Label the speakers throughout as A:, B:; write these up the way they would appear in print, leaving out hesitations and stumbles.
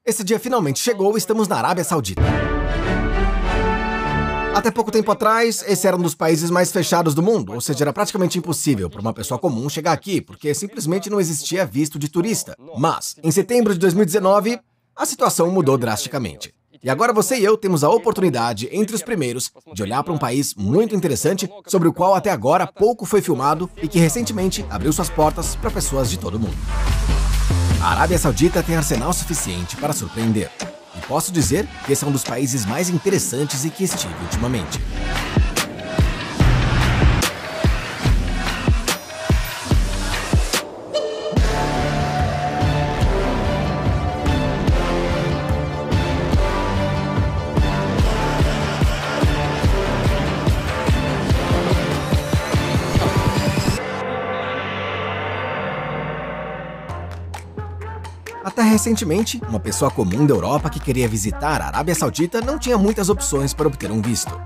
A: Esse dia finalmente chegou e estamos na Arábia Saudita. Até pouco tempo atrás, esse era um dos países mais fechados do mundo, ou seja, era praticamente impossível para uma pessoa comum chegar aqui, porque simplesmente não existia visto de turista. Mas, em setembro de 2019, a situação mudou drasticamente. E agora você e eu temos a oportunidade, entre os primeiros, de olhar para um país muito interessante, sobre o qual até agora pouco foi filmado e que recentemente abriu suas portas para pessoas de todo o mundo. A Arábia Saudita tem arsenal suficiente para surpreender. E posso dizer que esse é um dos países mais interessantes em que estive ultimamente. Até recentemente, uma pessoa comum da Europa que queria visitar a Arábia Saudita não tinha muitas opções para obter um visto.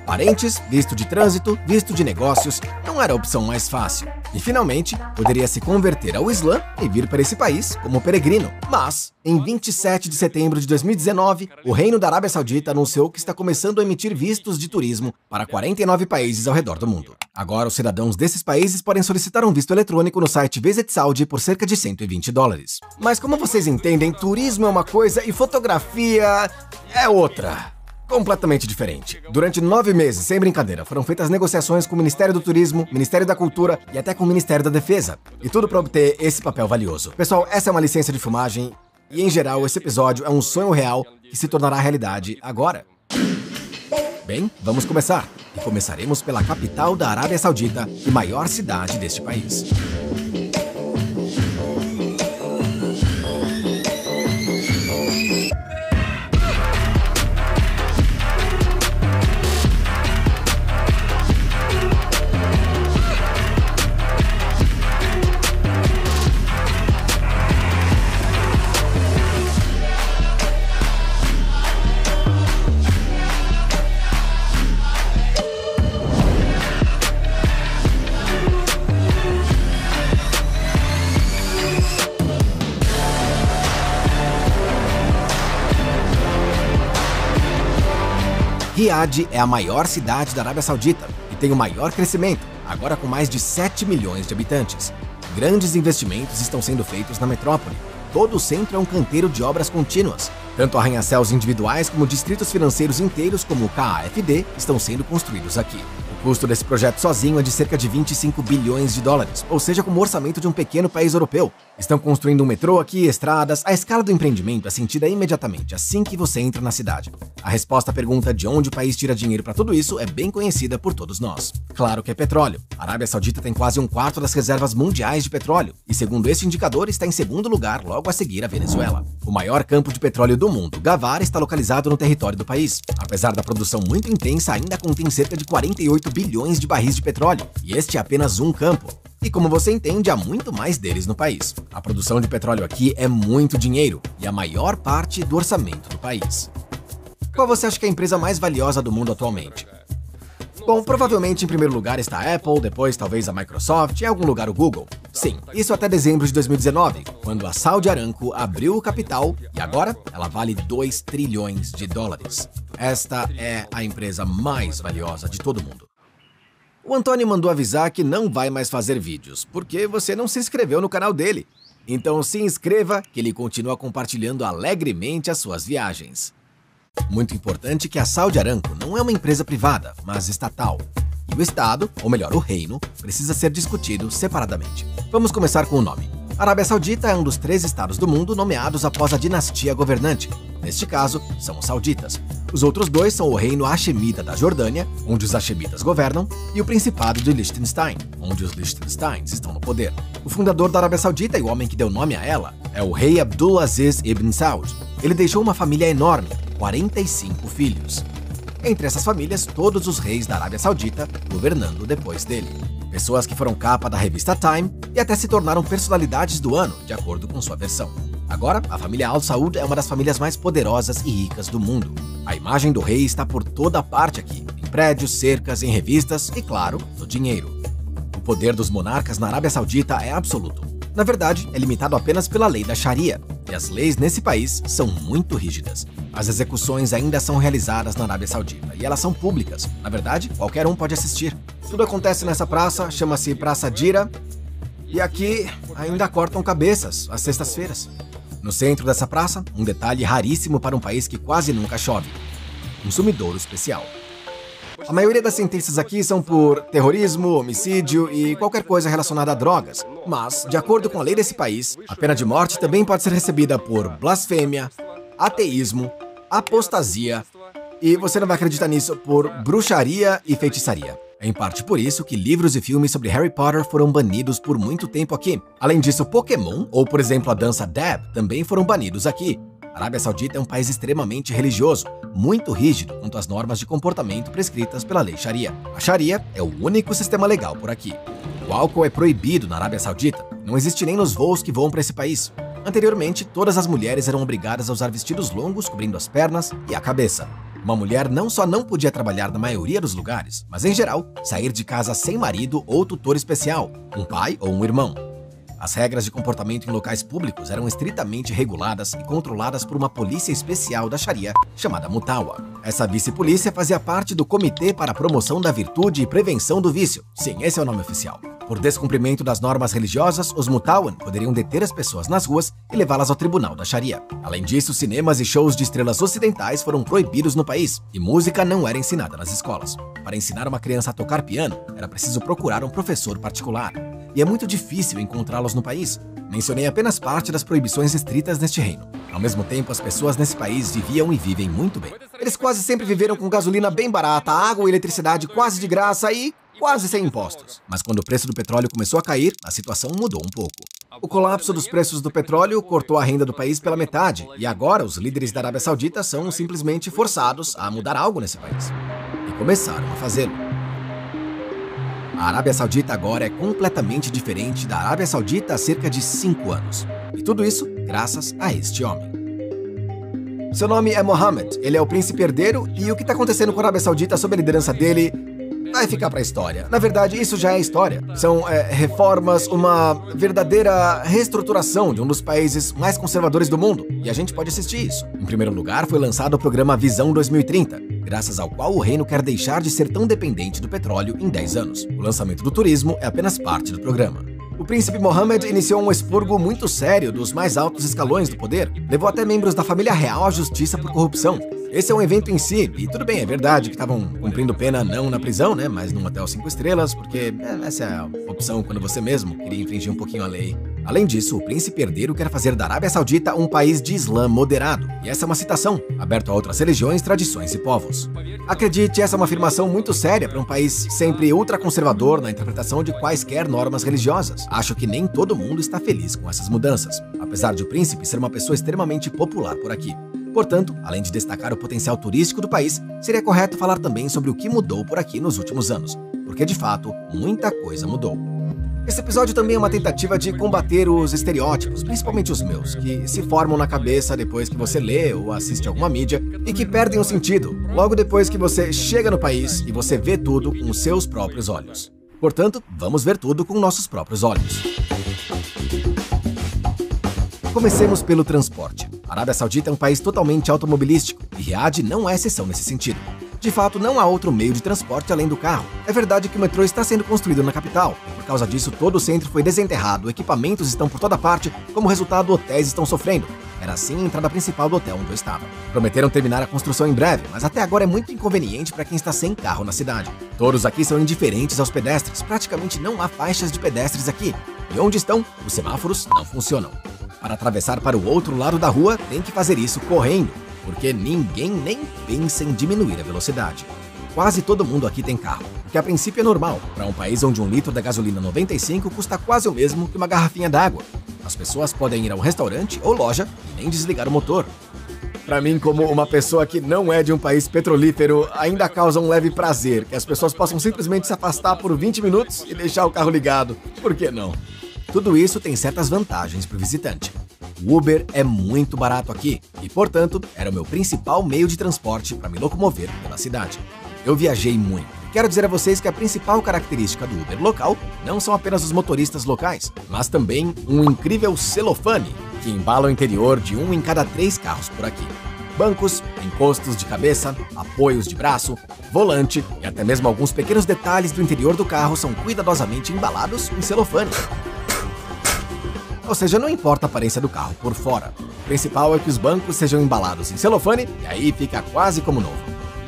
A: Parentes, visto de trânsito, visto de negócios, não era a opção mais fácil. E finalmente, poderia se converter ao Islã e vir para esse país como peregrino. Mas, em 27 de setembro de 2019, o Reino da Arábia Saudita anunciou que está começando a emitir vistos de turismo para 49 países ao redor do mundo. Agora, os cidadãos desses países podem solicitar um visto eletrônico no site Visit Saudi por cerca de $120. Mas como vocês entendem, turismo é uma coisa e fotografia é outra. Completamente diferente. Durante 9 meses, sem brincadeira, foram feitas negociações com o Ministério do Turismo, Ministério da Cultura e até com o Ministério da Defesa. E tudo para obter esse papel valioso. Pessoal, essa é uma licença de filmagem e, em geral, esse episódio é um sonho real que se tornará realidade agora. Bem, vamos começar. E começaremos pela capital da Arábia Saudita e maior cidade deste país. Riad é a maior cidade da Arábia Saudita e tem o maior crescimento, agora com mais de 7 milhões de habitantes. Grandes investimentos estão sendo feitos na metrópole. Todo o centro é um canteiro de obras contínuas. Tanto arranha-céus individuais como distritos financeiros inteiros como o KAFD estão sendo construídos aqui. O custo desse projeto sozinho é de cerca de 25 bilhões de dólares, ou seja, como o orçamento de um pequeno país europeu. Estão construindo um metrô aqui, estradas. A escala do empreendimento é sentida imediatamente assim que você entra na cidade. A resposta à pergunta de onde o país tira dinheiro para tudo isso é bem conhecida por todos nós. Claro que é petróleo. A Arábia Saudita tem quase 1/4 das reservas mundiais de petróleo e, segundo este indicador, está em segundo lugar logo a seguir a Venezuela. O maior campo de petróleo do mundo, Ghawar, está localizado no território do país. Apesar da produção muito intensa, ainda contém cerca de 48 bilhões de barris de petróleo, e este é apenas um campo. E como você entende, há muito mais deles no país. A produção de petróleo aqui é muito dinheiro e a maior parte do orçamento do país. Qual você acha que é a empresa mais valiosa do mundo atualmente? Bom, provavelmente em primeiro lugar está a Apple, depois talvez a Microsoft e em algum lugar o Google. Sim, isso até dezembro de 2019, quando a Saudi Aramco abriu o capital e agora ela vale 2 trilhões de dólares. Esta é a empresa mais valiosa de todo o mundo. O Antônio mandou avisar que não vai mais fazer vídeos, porque você não se inscreveu no canal dele. Então se inscreva, que ele continua compartilhando alegremente as suas viagens. Muito importante que a Saudi Aramco não é uma empresa privada, mas estatal. E o Estado, ou melhor, o reino, precisa ser discutido separadamente. Vamos começar com o nome. A Arábia Saudita é um dos 3 estados do mundo nomeados após a dinastia governante. Neste caso, são os sauditas. Os outros 2 são o reino Hashemita da Jordânia, onde os Hashemitas governam, e o Principado de Liechtenstein, onde os Liechtensteins estão no poder. O fundador da Arábia Saudita e o homem que deu nome a ela é o rei Abdulaziz ibn Saud. Ele deixou uma família enorme, 45 filhos. Entre essas famílias, todos os reis da Arábia Saudita governando depois dele. pessoas que foram capa da revista Time e até se tornaram personalidades do ano, de acordo com sua versão. Agora, a família Al Saud é uma das famílias mais poderosas e ricas do mundo. A imagem do rei está por toda parte aqui, em prédios, cercas, em revistas e, claro, no dinheiro. O poder dos monarcas na Arábia Saudita é absoluto. Na verdade, é limitado apenas pela lei da Sharia, e as leis nesse país são muito rígidas. As execuções ainda são realizadas na Arábia Saudita, e elas são públicas. Na verdade, qualquer um pode assistir. Tudo acontece nessa praça, chama-se Praça Dira, e aqui ainda cortam cabeças às sextas-feiras. No centro dessa praça, um detalhe raríssimo para um país que quase nunca chove: um sumidouro especial. A maioria das sentenças aqui são por terrorismo, homicídio e qualquer coisa relacionada a drogas. Mas, de acordo com a lei desse país, a pena de morte também pode ser recebida por blasfêmia, ateísmo, apostasia e, você não vai acreditar nisso, por bruxaria e feitiçaria. É em parte por isso que livros e filmes sobre Harry Potter foram banidos por muito tempo aqui. Além disso, Pokémon, ou por exemplo a dança Dab, também foram banidos aqui. A Arábia Saudita é um país extremamente religioso, muito rígido quanto às normas de comportamento prescritas pela lei Sharia. A Sharia é o único sistema legal por aqui. O álcool é proibido na Arábia Saudita, não existe nem nos voos que voam para esse país. Anteriormente, todas as mulheres eram obrigadas a usar vestidos longos cobrindo as pernas e a cabeça. Uma mulher não só não podia trabalhar na maioria dos lugares, mas em geral, sair de casa sem marido ou tutor especial, um pai ou um irmão. As regras de comportamento em locais públicos eram estritamente reguladas e controladas por uma polícia especial da Sharia, chamada Mutawa. Essa vice-polícia fazia parte do Comitê para a Promoção da Virtude e Prevenção do Vício. Sim, esse é o nome oficial. Por descumprimento das normas religiosas, os Mutawan poderiam deter as pessoas nas ruas e levá-las ao tribunal da Sharia. Além disso, cinemas e shows de estrelas ocidentais foram proibidos no país, e música não era ensinada nas escolas. Para ensinar uma criança a tocar piano, era preciso procurar um professor particular. E é muito difícil encontrá-los no país. Mencionei apenas parte das proibições estritas neste reino. Ao mesmo tempo, as pessoas nesse país viviam e vivem muito bem. Eles quase sempre viveram com gasolina bem barata, água e eletricidade quase de graça e quase sem impostos. Mas quando o preço do petróleo começou a cair, a situação mudou um pouco. O colapso dos preços do petróleo cortou a renda do país pela metade, e agora os líderes da Arábia Saudita são simplesmente forçados a mudar algo nesse país. E começaram a fazê-lo. A Arábia Saudita agora é completamente diferente da Arábia Saudita há cerca de 5 anos. E tudo isso graças a este homem. Seu nome é Mohammed, ele é o príncipe herdeiro, e o que está acontecendo com a Arábia Saudita sob a liderança dele vai ficar para a história. Na verdade, isso já é história. São reformas, uma verdadeira reestruturação de um dos países mais conservadores do mundo, e a gente pode assistir isso. Em primeiro lugar, foi lançado o programa Visão 2030, graças ao qual o reino quer deixar de ser tão dependente do petróleo em 10 anos. O lançamento do turismo é apenas parte do programa. O príncipe Mohammed iniciou um expurgo muito sério dos mais altos escalões do poder, levou até membros da família real à justiça por corrupção. Esse é um evento em si, e tudo bem, é verdade que estavam cumprindo pena não na prisão, né, mas num hotel 5 estrelas, porque essa é a opção quando você mesmo queria infringir um pouquinho a lei. Além disso, o príncipe herdeiro quer fazer da Arábia Saudita um país de Islã moderado, e essa é uma citação, aberto a outras religiões, tradições e povos. Acredite, essa é uma afirmação muito séria para um país sempre ultraconservador na interpretação de quaisquer normas religiosas. Acho que nem todo mundo está feliz com essas mudanças, apesar de o príncipe ser uma pessoa extremamente popular por aqui. Portanto, além de destacar o potencial turístico do país, seria correto falar também sobre o que mudou por aqui nos últimos anos, porque de fato, muita coisa mudou. Esse episódio também é uma tentativa de combater os estereótipos, principalmente os meus, que se formam na cabeça depois que você lê ou assiste alguma mídia e que perdem o sentido logo depois que você chega no país e você vê tudo com os seus próprios olhos. Portanto, vamos ver tudo com nossos próprios olhos. Comecemos pelo transporte. A Arábia Saudita é um país totalmente automobilístico e Riad não é exceção nesse sentido. De fato, não há outro meio de transporte além do carro. É verdade que o metrô está sendo construído na capital, e por causa disso todo o centro foi desenterrado, equipamentos estão por toda parte, como resultado hotéis estão sofrendo. Era assim a entrada principal do hotel onde eu estava. Prometeram terminar a construção em breve, mas até agora é muito inconveniente para quem está sem carro na cidade. Todos aqui são indiferentes aos pedestres, praticamente não há faixas de pedestres aqui. E onde estão, os semáforos não funcionam. Para atravessar para o outro lado da rua, tem que fazer isso correndo, porque ninguém nem pensa em diminuir a velocidade. Quase todo mundo aqui tem carro, o que a princípio é normal, para um país onde 1 litro da gasolina 95 custa quase o mesmo que uma garrafinha d'água. As pessoas podem ir a um restaurante ou loja e nem desligar o motor. Pra mim, como uma pessoa que não é de um país petrolífero, ainda causa um leve prazer que as pessoas possam simplesmente se afastar por 20 minutos e deixar o carro ligado. Por que não? Tudo isso tem certas vantagens para o visitante. O Uber é muito barato aqui e, portanto, era o meu principal meio de transporte para me locomover pela cidade. Eu viajei muito. Quero dizer a vocês que a principal característica do Uber local não são apenas os motoristas locais, mas também um incrível celofane que embala o interior de 1 em cada 3 carros por aqui. Bancos, encostos de cabeça, apoios de braço, volante e até mesmo alguns pequenos detalhes do interior do carro são cuidadosamente embalados em celofane. Ou seja, não importa a aparência do carro por fora. O principal é que os bancos sejam embalados em celofane e aí fica quase como novo.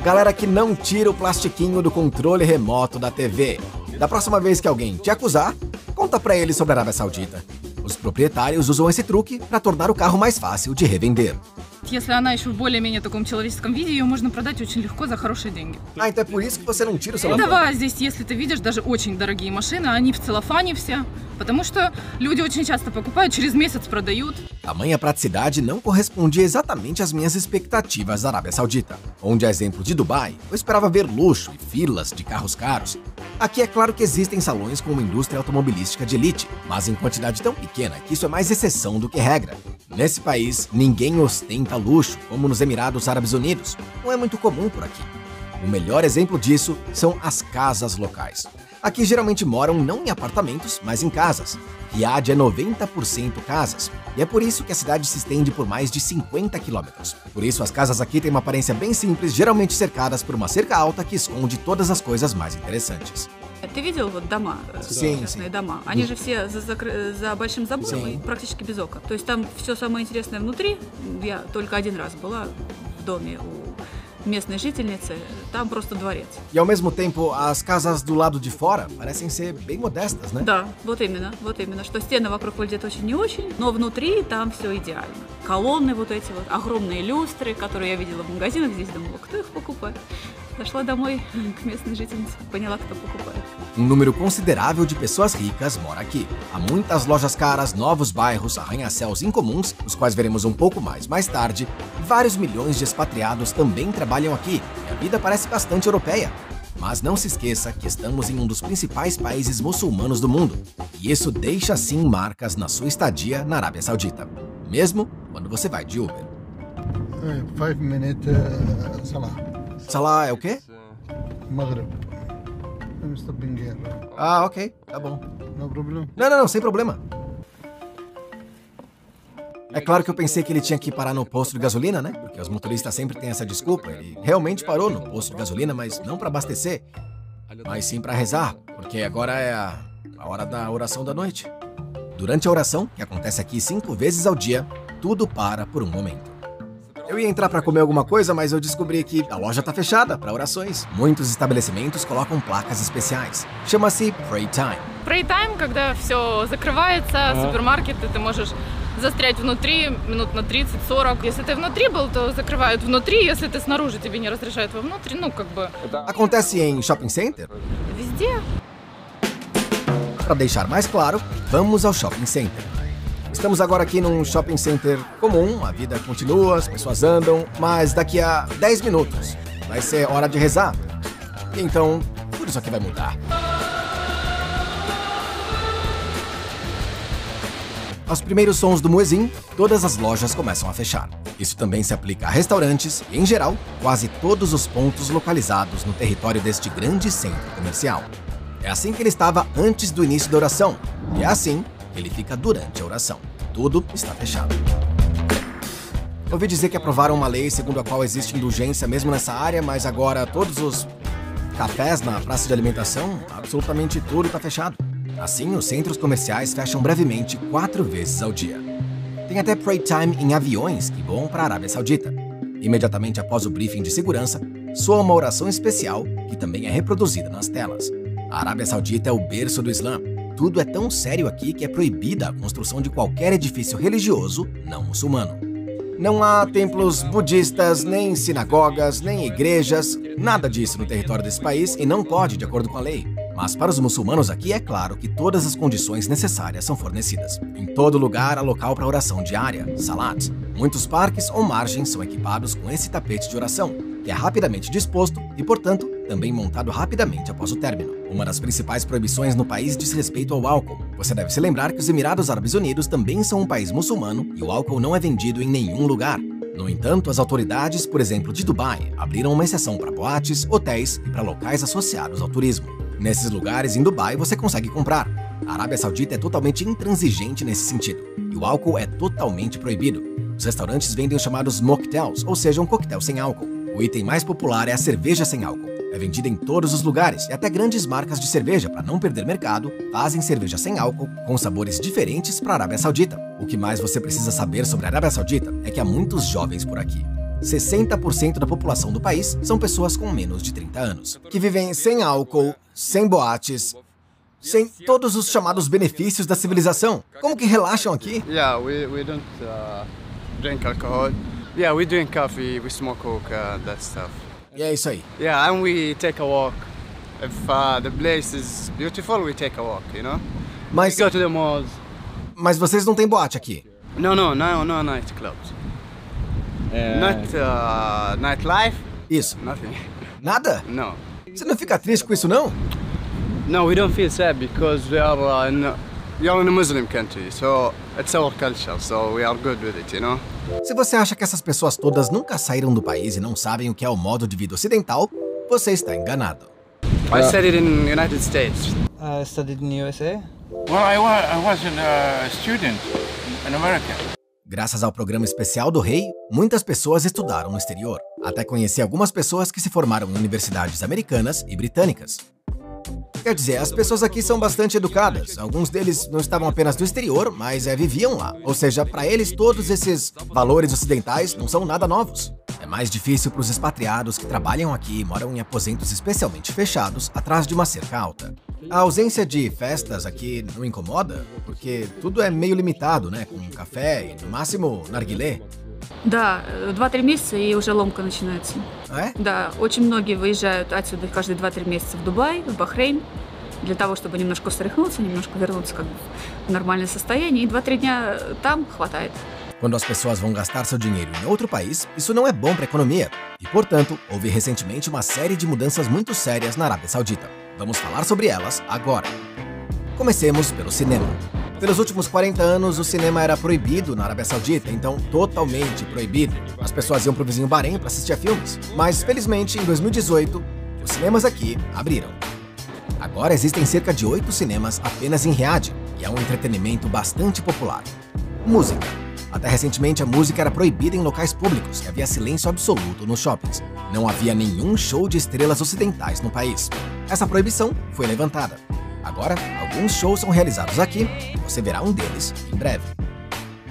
A: Galera que não tira o plastiquinho do controle remoto da TV. Da próxima vez que alguém te acusar, conta pra ele sobre a Arábia Saudita. Os proprietários usam esse truque para tornar o carro mais fácil de revender.
B: Если она еще в более-менее таком человеческом виде, ее можно продать очень легко за хорошие деньги.
A: Ah, então é por isso que você não tira o celofane?
B: Да, здесь, если ты видишь, даже очень дорогие машины, они в целлофане все, потому что люди очень часто покупают, через месяц продают.
A: Tamanha praticidade não correspondia exatamente às minhas expectativas da Arábia Saudita, onde, a exemplo de Dubai, eu esperava ver luxo e filas de carros caros. Aqui é claro que existem salões com uma indústria automobilística de elite, mas em quantidade tão pequena que isso é mais exceção do que regra. Nesse país, ninguém ostenta luxo, como nos Emirados Árabes Unidos. Não é muito comum por aqui. O melhor exemplo disso são as casas locais. Aqui geralmente moram não em apartamentos, mas em casas. Riad é 90% casas, e é por isso que a cidade se estende por mais de 50 quilômetros. Por isso as casas aqui têm uma aparência bem simples, geralmente cercadas por uma cerca alta que esconde todas as coisas mais interessantes.
B: Ты видел вот дома, частные дома? Они же все за большим забором и практически без окон. То есть там все самое интересное внутри. Я только один раз была в доме у местной жительницы, там просто дворец.
A: E ao mesmo tempo, as casas do lado de fora parecem ser bem modestas, né?
B: Да, вот именно, что стены вокруг выглядят очень не очень, но внутри там все идеально. Колонны вот эти вот, огромные люстры, которые я видела в магазинах здесь, думала, кто их покупает? Зашла домой к местной жительнице, поняла, кто покупает.
A: Um número considerável de pessoas ricas mora aqui. Há muitas lojas caras, novos bairros, arranha-céus incomuns, os quais veremos um pouco mais tarde. Vários milhões de expatriados também trabalham aqui, e a vida parece bastante europeia. Mas não se esqueça que estamos em um dos principais países muçulmanos do mundo, e isso deixa sim marcas na sua estadia na Arábia Saudita, mesmo quando você vai de Uber.
C: 5 minutes Salah.
A: Salah é o quê?
C: Maghrib. I'm stopping here.
A: Ah, ok, tá bom.
C: No problem.
A: Não, sem problema. É claro que eu pensei que ele tinha que parar no posto de gasolina, né? Porque os motoristas sempre têm essa desculpa. Ele realmente parou no posto de gasolina, mas não para abastecer, mas sim para rezar, porque agora é a hora da oração da noite. Durante a oração, que acontece aqui 5 vezes ao dia, tudo para por um momento. Eu ia entrar para comer alguma coisa, mas eu descobri que a loja tá fechada para orações. Muitos estabelecimentos colocam placas especiais. Chama-se Pray Time.
B: Pray time, когда все закрывается, супермаркеты, ты можешь застрять внутри минут на 30-40. Если ты внутри был, то закрывают внутри. Если ты снаружи, тебе не разрешают вовнутрь. Ну, как бы...
A: Acontece em shopping center?
B: Везде.
A: Para deixar mais claro, vamos ao shopping center. Estamos agora aqui num shopping center comum, a vida continua, as pessoas andam, mas daqui a 10 minutos vai ser hora de rezar. Então, tudo isso aqui vai mudar. Aos primeiros sons do muezzin, todas as lojas começam a fechar. Isso também se aplica a restaurantes e, em geral, quase todos os pontos localizados no território deste grande centro comercial. É assim que ele estava antes do início da oração, e é assim que ele fica durante a oração. Tudo está fechado. Ouvi dizer que aprovaram uma lei segundo a qual existe indulgência mesmo nessa área, mas agora todos os cafés na praça de alimentação, absolutamente tudo está fechado. Assim, os centros comerciais fecham brevemente 4 vezes ao dia. Tem até pray time em aviões que voam para a Arábia Saudita. Imediatamente após o briefing de segurança, soa uma oração especial que também é reproduzida nas telas. A Arábia Saudita é o berço do Islã. Tudo é tão sério aqui que é proibida a construção de qualquer edifício religioso não muçulmano. Não há templos budistas, nem sinagogas, nem igrejas, nada disso no território desse país e não pode, de acordo com a lei. Mas para os muçulmanos aqui é claro que todas as condições necessárias são fornecidas. Em todo lugar há local para oração diária, salat. Muitos parques ou margens são equipados com esse tapete de oração, que é rapidamente disposto e, portanto, também montado rapidamente após o término. Uma das principais proibições no país diz respeito ao álcool. Você deve se lembrar que os Emirados Árabes Unidos também são um país muçulmano e o álcool não é vendido em nenhum lugar. No entanto, as autoridades, por exemplo, de Dubai, abriram uma exceção para boates, hotéis e para locais associados ao turismo. Nesses lugares, em Dubai, você consegue comprar. A Arábia Saudita é totalmente intransigente nesse sentido, e o álcool é totalmente proibido. Os restaurantes vendem os chamados mocktails, ou seja, um coquetel sem álcool. O item mais popular é a cerveja sem álcool. É vendida em todos os lugares e até grandes marcas de cerveja, para não perder mercado, fazem cerveja sem álcool com sabores diferentes para a Arábia Saudita. O que mais você precisa saber sobre a Arábia Saudita é que há muitos jovens por aqui. 60% da população do país são pessoas com menos de 30 anos, que vivem sem álcool, sem boates, sem todos os chamados benefícios da civilização. Como que relaxam aqui?
D: Yeah, we don't drink alcohol. Yeah, we drink coffee, we smoke hookah, that stuff.
A: E é isso aí.
D: Yeah, and we take a walk. If the place is beautiful, we take a walk, you know?
A: Mas,
D: We go to the malls.
A: mas vocês não têm boate aqui?
D: No nightclubs. Not nightlife,
A: Isso.
D: nothing.
A: Nada?
D: No.
A: Você não fica triste com isso, não?
D: No, we don't feel sad because we are in a Muslim country, so it's our culture, so we are good with it, you know?
A: Se você acha que essas pessoas todas nunca saíram do país e não sabem o que é o modo de vida ocidental, você está enganado.
D: I studied in United States.
E: I studied in USA.
F: Well, I was a student in America.
A: Graças ao programa especial do rei, muitas pessoas estudaram no exterior. Até conheci algumas pessoas que se formaram em universidades americanas e britânicas. Quer dizer, as pessoas aqui são bastante educadas. Alguns deles não estavam apenas no exterior, mas viviam lá. Ou seja, para eles todos esses valores ocidentais não são nada novos. É mais difícil para os expatriados que trabalham aqui e moram em aposentos especialmente fechados atrás de uma cerca alta. A ausência de festas aqui não incomoda, porque tudo é meio limitado, né? Com café e, no máximo, narguilé.
B: Да, 2-3 месяца и уже ломка начинается. Да, очень многие выезжают отсюда каждые 2-3 месяца в Дубай, в Бахрейн, для того, чтобы немножко встряхнуться, немножко вернуться как бы в нормальное состояние, и 2-3 дня там хватает.
A: Quando as pessoas vão gastar seu dinheiro em outro país, isso não é bom para a economia. E, portanto, houve recentemente uma série de mudanças muito sérias na Arábia Saudita. Vamos falar sobre elas agora. Comecemos pelo cinema. Pelos últimos 40 anos, o cinema era proibido na Arábia Saudita, então totalmente proibido. As pessoas iam pro vizinho Bahrein para assistir a filmes. Mas, felizmente, em 2018, os cinemas aqui abriram. Agora existem cerca de 8 cinemas apenas em Riad, e é um entretenimento bastante popular. Música. Até recentemente, a música era proibida em locais públicos e havia silêncio absoluto nos shoppings. Não havia nenhum show de estrelas ocidentais no país. Essa proibição foi levantada. Agora, alguns shows são realizados aqui e você verá um deles em breve.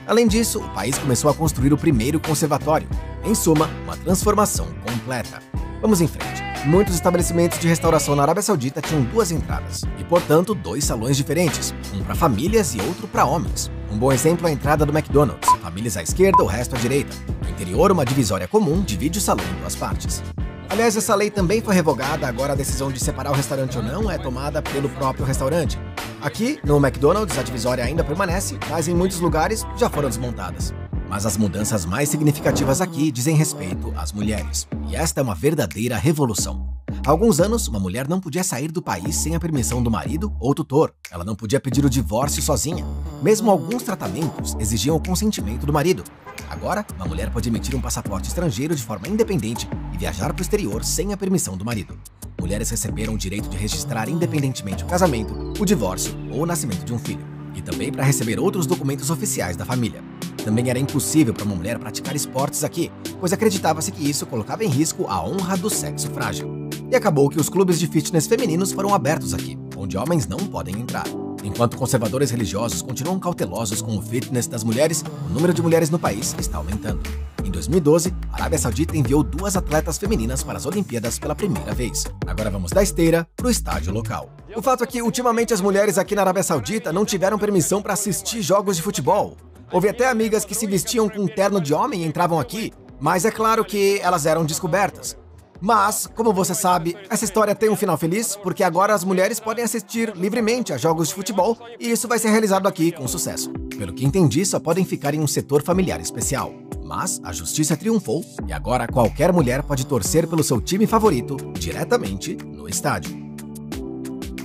A: Além disso, o país começou a construir o primeiro conservatório. Em suma, uma transformação completa. Vamos em frente. Muitos estabelecimentos de restauração na Arábia Saudita tinham 2 entradas e, portanto, 2 salões diferentes, um para famílias e outro para homens. Um bom exemplo é a entrada do McDonald's, famílias à esquerda, o resto à direita. No interior, uma divisória comum divide o salão em 2 partes. Aliás, essa lei também foi revogada, agora a decisão de separar o restaurante ou não é tomada pelo próprio restaurante. Aqui, no McDonald's, a divisória ainda permanece, mas em muitos lugares já foram desmontadas. Mas as mudanças mais significativas aqui dizem respeito às mulheres. E esta é uma verdadeira revolução. Há alguns anos, uma mulher não podia sair do país sem a permissão do marido ou tutor. Ela não podia pedir o divórcio sozinha. Mesmo alguns tratamentos exigiam o consentimento do marido. Agora, uma mulher pode emitir um passaporte estrangeiro de forma independente e viajar para o exterior sem a permissão do marido. Mulheres receberam o direito de registrar independentemente o casamento, o divórcio ou o nascimento de um filho. E também para receber outros documentos oficiais da família. Também era impossível para uma mulher praticar esportes aqui, pois acreditava-se que isso colocava em risco a honra do sexo frágil. E acabou que os clubes de fitness femininos foram abertos aqui, onde homens não podem entrar. Enquanto conservadores religiosos continuam cautelosos com o fitness das mulheres, o número de mulheres no país está aumentando. Em 2012, a Arábia Saudita enviou 2 atletas femininas para as Olimpíadas pela primeira vez. Agora vamos da esteira para o estádio local. O fato é que, ultimamente, as mulheres aqui na Arábia Saudita não tiveram permissão para assistir jogos de futebol. Houve até amigas que se vestiam com um terno de homem e entravam aqui, mas é claro que elas eram descobertas. Mas, como você sabe, essa história tem um final feliz porque agora as mulheres podem assistir livremente a jogos de futebol e isso vai ser realizado aqui com sucesso. Pelo que entendi, só podem ficar em um setor familiar especial. Mas a justiça triunfou e agora qualquer mulher pode torcer pelo seu time favorito diretamente no estádio.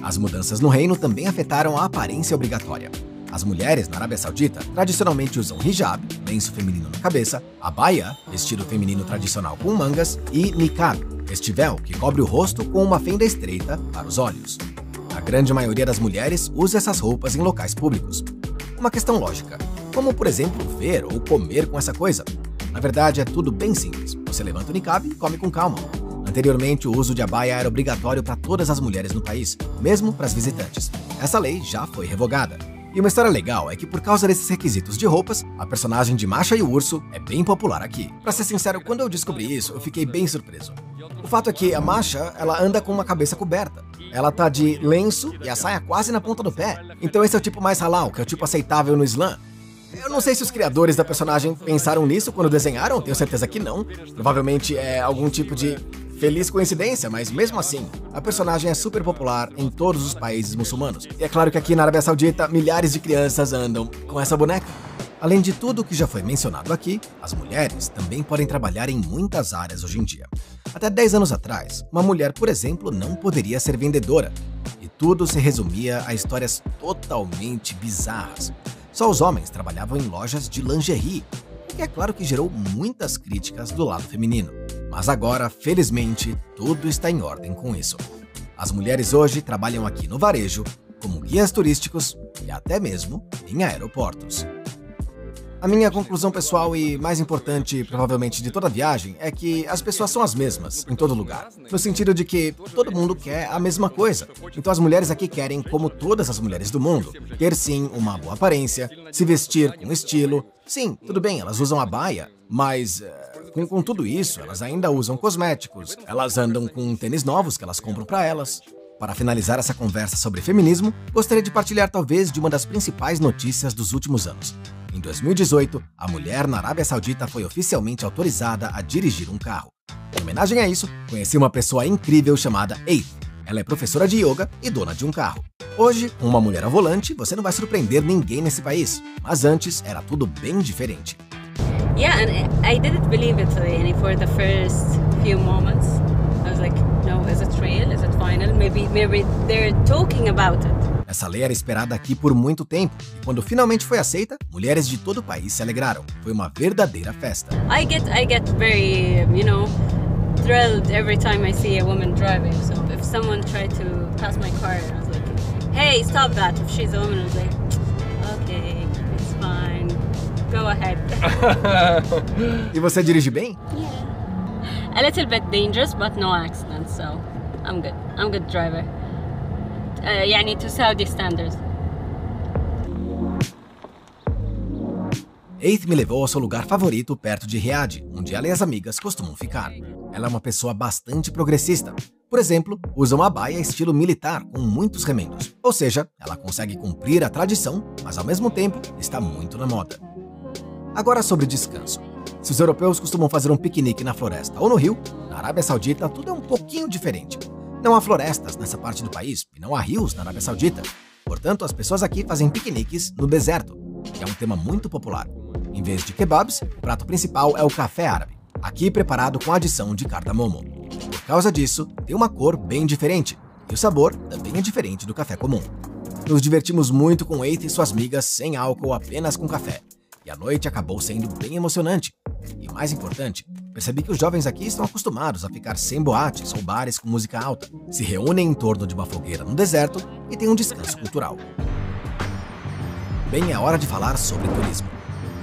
A: As mudanças no reino também afetaram a aparência obrigatória. As mulheres na Arábia Saudita tradicionalmente usam hijab, lenço feminino na cabeça, abaya, vestido feminino tradicional com mangas, e niqab, este véu que cobre o rosto com uma fenda estreita para os olhos. A grande maioria das mulheres usa essas roupas em locais públicos. Uma questão lógica, como por exemplo ver ou comer com essa coisa? Na verdade é tudo bem simples, você levanta o niqab e come com calma. Anteriormente, o uso de abaya era obrigatório para todas as mulheres no país, mesmo para as visitantes. Essa lei já foi revogada. E uma história legal é que por causa desses requisitos de roupas, a personagem de Masha e o Urso é bem popular aqui. Pra ser sincero, quando eu descobri isso, eu fiquei bem surpreso. O fato é que a Masha, ela anda com uma cabeça coberta. Ela tá de lenço e a saia quase na ponta do pé. Então esse é o tipo mais halal, que é o tipo aceitável no Islã. Eu não sei se os criadores da personagem pensaram nisso quando desenharam, tenho certeza que não. Provavelmente é algum tipo de feliz coincidência, mas mesmo assim, a personagem é super popular em todos os países muçulmanos. E é claro que aqui na Arábia Saudita, milhares de crianças andam com essa boneca. Além de tudo que já foi mencionado aqui, as mulheres também podem trabalhar em muitas áreas hoje em dia. Até 10 anos atrás, uma mulher, por exemplo, não poderia ser vendedora. E tudo se resumia a histórias totalmente bizarras. Só os homens trabalhavam em lojas de lingerie, o que é claro que gerou muitas críticas do lado feminino. Mas agora, felizmente, tudo está em ordem com isso. As mulheres hoje trabalham aqui no varejo, como guias turísticos e até mesmo em aeroportos. A minha conclusão pessoal e mais importante, provavelmente, de toda a viagem é que as pessoas são as mesmas em todo lugar, no sentido de que todo mundo quer a mesma coisa. Então as mulheres aqui querem, como todas as mulheres do mundo, ter sim uma boa aparência, se vestir com estilo. Sim, tudo bem, elas usam abaya, mas com tudo isso, elas ainda usam cosméticos, elas andam com tênis novos que elas compram para elas. Para finalizar essa conversa sobre feminismo, gostaria de partilhar talvez de uma das principais notícias dos últimos anos. Em 2018, a mulher na Arábia Saudita foi oficialmente autorizada a dirigir um carro. Em homenagem a isso, conheci uma pessoa incrível chamada Eith. Ela é professora de yoga e dona de um carro. Hoje, com uma mulher ao volante, você não vai surpreender ninguém nesse país. Mas antes, era tudo bem diferente.
E: Yeah, and I didn't believe it for the first few moments. I was like, no, is it real? Is it final? Maybe they're talking about it.
A: Essa lei era esperada aqui por muito tempo, e quando finalmente foi aceita, mulheres de todo o país se alegraram. Foi uma verdadeira festa.
E: I get very, thrilled every time I see a woman driving. So if someone tried to pass my car, I was like, hey, stop that. If she's a woman, I was like, okay, it's fine. Go ahead.
A: E você dirige bem?
E: Yeah. A little bit dangerous, but no accidents, so I'm good. I'm a good driver. To Saudi standards.
A: Eith me levou ao seu lugar favorito perto de Riad, onde ela e as amigas costumam ficar. Ela é uma pessoa bastante progressista. Por exemplo, usa uma abaya estilo militar com muitos remendos. Ou seja, ela consegue cumprir a tradição, mas ao mesmo tempo está muito na moda. Agora sobre descanso. Se os europeus costumam fazer um piquenique na floresta ou no rio, na Arábia Saudita tudo é um pouquinho diferente. Não há florestas nessa parte do país e não há rios na Arábia Saudita. Portanto, as pessoas aqui fazem piqueniques no deserto, que é um tema muito popular. Em vez de kebabs, o prato principal é o café árabe, aqui preparado com adição de cardamomo. Por causa disso, tem uma cor bem diferente, e o sabor também é diferente do café comum. Nos divertimos muito com Eith e suas amigas sem álcool, apenas com café. E a noite acabou sendo bem emocionante. E mais importante, percebi que os jovens aqui estão acostumados a ficar sem boates ou bares com música alta, se reúnem em torno de uma fogueira no deserto e têm um descanso cultural. Bem, é hora de falar sobre turismo.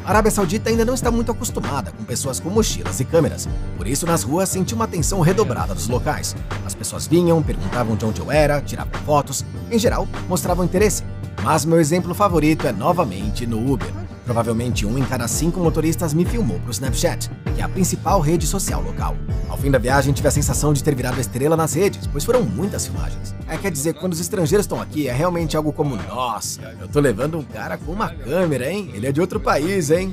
A: A Arábia Saudita ainda não está muito acostumada com pessoas com mochilas e câmeras, por isso nas ruas senti uma atenção redobrada dos locais. As pessoas vinham, perguntavam de onde eu era, tiravam fotos, em geral, mostravam interesse. Mas meu exemplo favorito é novamente no Uber. Provavelmente 1 em cada 5 motoristas me filmou pro Snapchat, que é a principal rede social local. Ao fim da viagem tive a sensação de ter virado estrela nas redes, pois foram muitas filmagens. Quer dizer, quando os estrangeiros estão aqui, é realmente algo como, nossa, eu tô levando um cara com uma câmera, hein? Ele é de outro país, hein?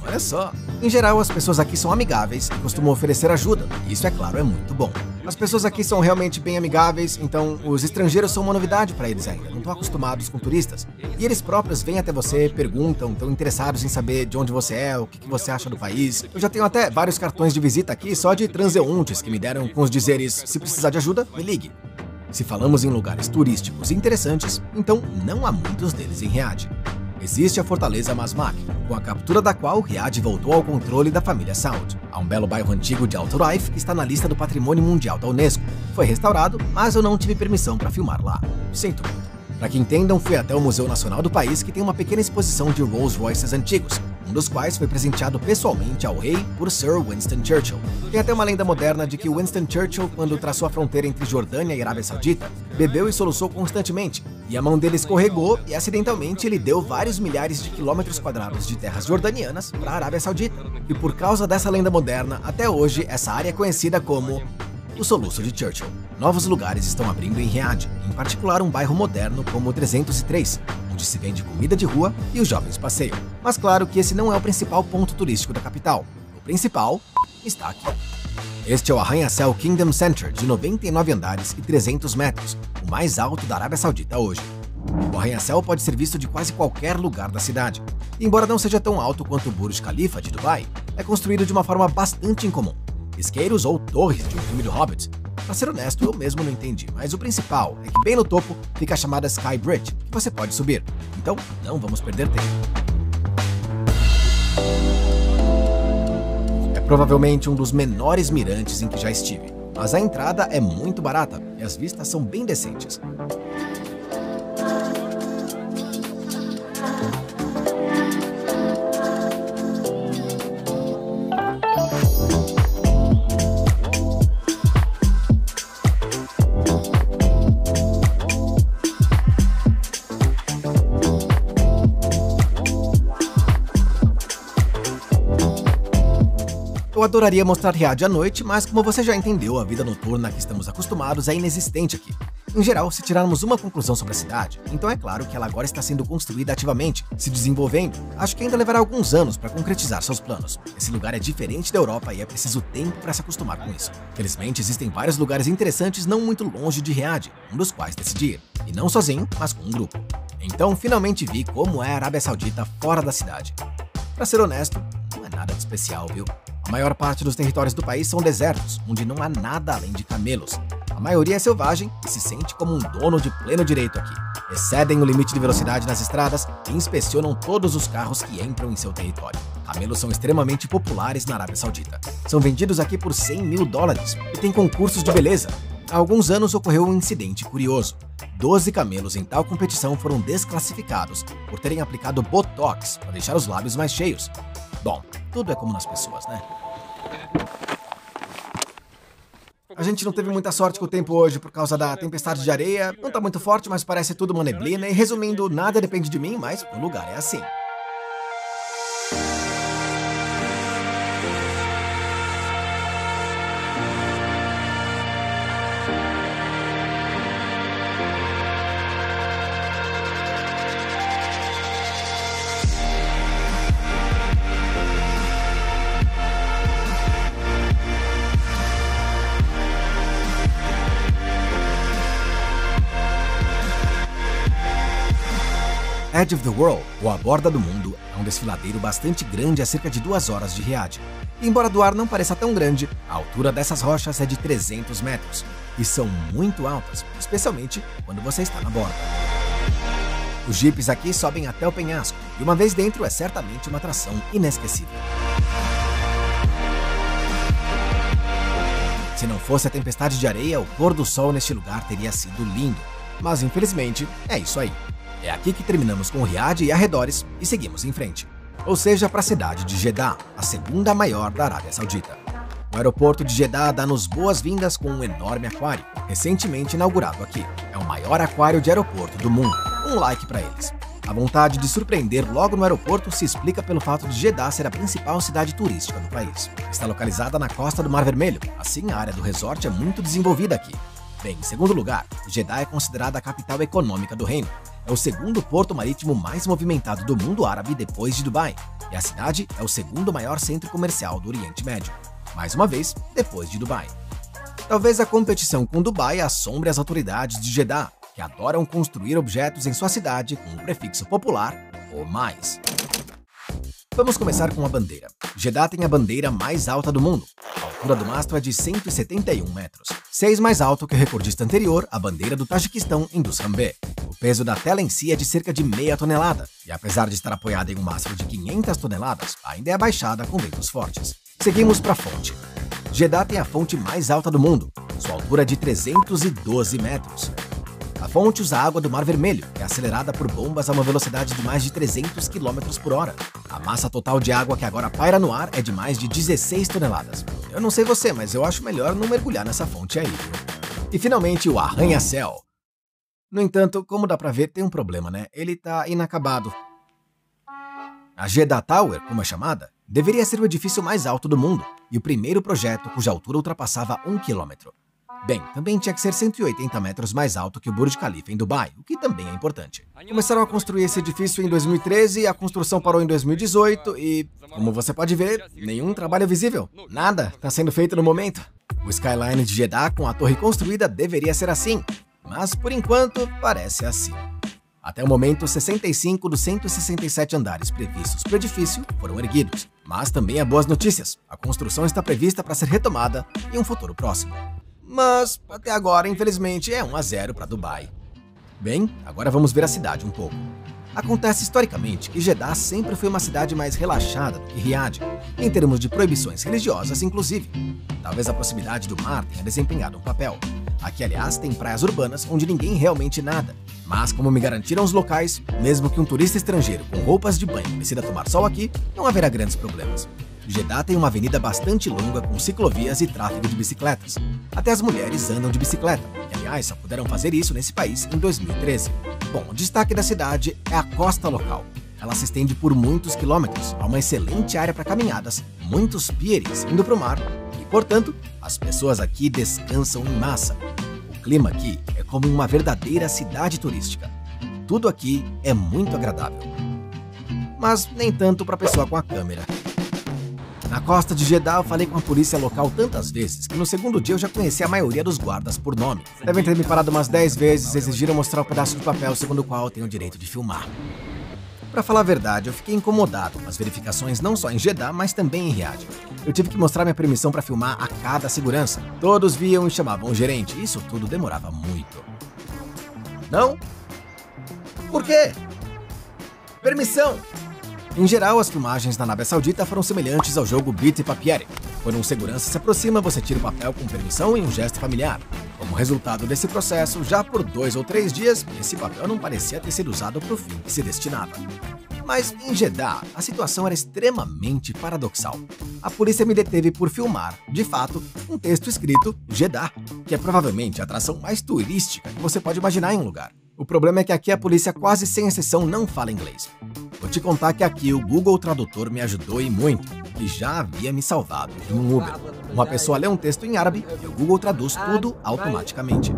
A: Olha só. Em geral, as pessoas aqui são amigáveis e costumam oferecer ajuda, e isso, é claro, é muito bom. As pessoas aqui são realmente bem amigáveis, então os estrangeiros são uma novidade para eles ainda, não estão acostumados com turistas. E eles próprios vêm até você, perguntam, estão interessados em saber de onde você é, o que você acha do país. Eu já tenho até vários cartões de visita aqui só de transeuntes que me deram com os dizeres, se precisar de ajuda, me ligue. Se falamos em lugares turísticos interessantes, então não há muitos deles em Riad. Existe a Fortaleza Masmak, com a captura da qual Riad voltou ao controle da família Saud. Há um belo bairro antigo de Al Toraif que está na lista do Patrimônio Mundial da Unesco. Foi restaurado, mas eu não tive permissão para filmar lá. Sinto muito. Para que entendam, fui até o Museu Nacional do país, que tem uma pequena exposição de Rolls Royces antigos, um dos quais foi presenteado pessoalmente ao rei por Sir Winston Churchill. Tem até uma lenda moderna de que Winston Churchill, quando traçou a fronteira entre Jordânia e Arábia Saudita, bebeu e soluçou constantemente, e a mão dele escorregou e acidentalmente ele deu vários milhares de quilômetros quadrados de terras jordanianas para a Arábia Saudita. E por causa dessa lenda moderna, até hoje essa área é conhecida como o Soluço de Churchill. Novos lugares estão abrindo em Riad, em particular um bairro moderno como o 303, onde se vende comida de rua e os jovens passeiam. Mas claro que esse não é o principal ponto turístico da capital. O principal está aqui. Este é o arranha-céu Kingdom Center, de 99 andares e 300 metros, o mais alto da Arábia Saudita hoje. O arranha-céu pode ser visto de quase qualquer lugar da cidade. E embora não seja tão alto quanto o Burj Khalifa de Dubai, é construído de uma forma bastante incomum. Isqueiros ou torres de um filme do Hobbit. Pra ser honesto, eu mesmo não entendi, mas o principal é que bem no topo fica a chamada Sky Bridge, que você pode subir. Então, não vamos perder tempo. É provavelmente um dos menores mirantes em que já estive, mas a entrada é muito barata e as vistas são bem decentes. Eu adoraria mostrar Riad à noite, mas como você já entendeu, a vida noturna que estamos acostumados é inexistente aqui. Em geral, se tirarmos uma conclusão sobre a cidade, então é claro que ela agora está sendo construída ativamente, se desenvolvendo. Acho que ainda levará alguns anos para concretizar seus planos. Esse lugar é diferente da Europa e é preciso tempo para se acostumar com isso. Felizmente, existem vários lugares interessantes não muito longe de Riad, um dos quais decidi ir. E não sozinho, mas com um grupo. Então, finalmente vi como é a Arábia Saudita fora da cidade. Para ser honesto, não é nada de especial, viu? A maior parte dos territórios do país são desertos, onde não há nada além de camelos. A maioria é selvagem e se sente como um dono de pleno direito aqui. Excedem o limite de velocidade nas estradas e inspecionam todos os carros que entram em seu território. Camelos são extremamente populares na Arábia Saudita. São vendidos aqui por $100.000 e tem concursos de beleza. Há alguns anos ocorreu um incidente curioso. 12 camelos em tal competição foram desclassificados por terem aplicado Botox para deixar os lábios mais cheios. Bom, tudo é como nas pessoas, né? A gente não teve muita sorte com o tempo hoje por causa da tempestade de areia. Não tá muito forte, mas parece tudo uma neblina. E resumindo, nada depende de mim, mas o lugar é assim. Edge of the World, ou A Borda do Mundo, é um desfiladeiro bastante grande a cerca de 2 horas de Riad. E embora do ar não pareça tão grande, a altura dessas rochas é de 300 metros, e são muito altas, especialmente quando você está na borda. Os jipes aqui sobem até o penhasco, e uma vez dentro é certamente uma atração inesquecível. Se não fosse a tempestade de areia, o pôr do sol neste lugar teria sido lindo. Mas infelizmente, é isso aí. É aqui que terminamos com Riad e arredores e seguimos em frente. Ou seja, para a cidade de Jeddah, a segunda maior da Arábia Saudita. O aeroporto de Jeddah dá-nos boas-vindas com um enorme aquário, recentemente inaugurado aqui. É o maior aquário de aeroporto do mundo. um like para eles. A vontade de surpreender logo no aeroporto se explica pelo fato de Jeddah ser a principal cidade turística do país. Está localizada na costa do Mar Vermelho, assim a área do resort é muito desenvolvida aqui. Bem, em segundo lugar, Jeddah é considerada a capital econômica do reino. É o segundo porto marítimo mais movimentado do mundo árabe depois de Dubai, e a cidade é o segundo maior centro comercial do Oriente Médio. Mais uma vez, depois de Dubai. Talvez a competição com Dubai assombre as autoridades de Jeddah, que adoram construir objetos em sua cidade com um prefixo popular ou mais. Vamos começar com a bandeira. Jeddah tem a bandeira mais alta do mundo. A altura do mastro é de 171 metros, 6 mais alto que o recordista anterior, a bandeira do Tajiquistão em Dushanbe. O peso da tela em si é de cerca de meia tonelada, e apesar de estar apoiada em um mastro de 500 toneladas, ainda é abaixada com ventos fortes. Seguimos para a fonte. Jeddah tem a fonte mais alta do mundo. Sua altura é de 312 metros. A fonte usa água do Mar Vermelho, que é acelerada por bombas a uma velocidade de mais de 300 km por hora. A massa total de água que agora paira no ar é de mais de 16 toneladas. Eu não sei você, mas eu acho melhor não mergulhar nessa fonte aí, viu? E finalmente o arranha-céu. No entanto, como dá pra ver, tem um problema, né? Ele tá inacabado. A Jeddah Tower, como é chamada, deveria ser o edifício mais alto do mundo e o primeiro projeto cuja altura ultrapassava 1 km. Bem, também tinha que ser 180 metros mais alto que o Burj Khalifa em Dubai, o que também é importante. Começaram a construir esse edifício em 2013, a construção parou em 2018 e, como você pode ver, nenhum trabalho visível. Nada está sendo feito no momento. O skyline de Jeddah com a torre construída deveria ser assim, mas por enquanto parece assim. Até o momento, 65 dos 167 andares previstos para o edifício foram erguidos. Mas também há boas notícias. A construção está prevista para ser retomada em um futuro próximo. Mas, até agora, infelizmente, é 1-0 para Dubai. Bem, agora vamos ver a cidade um pouco. Acontece historicamente que Jeddah sempre foi uma cidade mais relaxada do que Riad, em termos de proibições religiosas, inclusive. Talvez a proximidade do mar tenha desempenhado um papel. Aqui, aliás, tem praias urbanas onde ninguém realmente nada. Mas, como me garantiram os locais, mesmo que um turista estrangeiro com roupas de banho decida tomar sol aqui, não haverá grandes problemas. Jeddah tem uma avenida bastante longa com ciclovias e tráfego de bicicletas. Até as mulheres andam de bicicleta, e aliás só puderam fazer isso nesse país em 2013. Bom, o destaque da cidade é a costa local. Ela se estende por muitos quilômetros, há uma excelente área para caminhadas, muitos pieres indo para o mar, e portanto, as pessoas aqui descansam em massa. O clima aqui é como uma verdadeira cidade turística. Tudo aqui é muito agradável. Mas nem tanto para a pessoa com a câmera. Na costa de Jeddah eu falei com a polícia local tantas vezes que no segundo dia eu já conheci a maioria dos guardas por nome. Devem ter me parado umas 10 vezes e exigiram mostrar o pedaço de papel segundo o qual eu tenho o direito de filmar. Pra falar a verdade, eu fiquei incomodado com as verificações não só em Jeddah, mas também em Riad. Eu tive que mostrar minha permissão para filmar a cada segurança. Todos viam e chamavam o gerente, isso tudo demorava muito. Não? Por quê? Permissão! Em geral, as filmagens na Arábia Saudita foram semelhantes ao jogo Beat e Papiere. Quando um segurança se aproxima, você tira o papel com permissão e um gesto familiar. Como resultado desse processo, já por 2 ou 3 dias, esse papel não parecia ter sido usado para o fim que se destinava. Mas em Jeddah, a situação era extremamente paradoxal. A polícia me deteve por filmar, de fato, um texto escrito Jeddah, que é provavelmente a atração mais turística que você pode imaginar em um lugar. O problema é que aqui a polícia quase sem exceção não fala inglês. Vou te contar que aqui o Google Tradutor me ajudou e muito, e já havia me salvado em um Uber. Uma pessoa lê um texto em árabe e o Google traduz tudo automaticamente.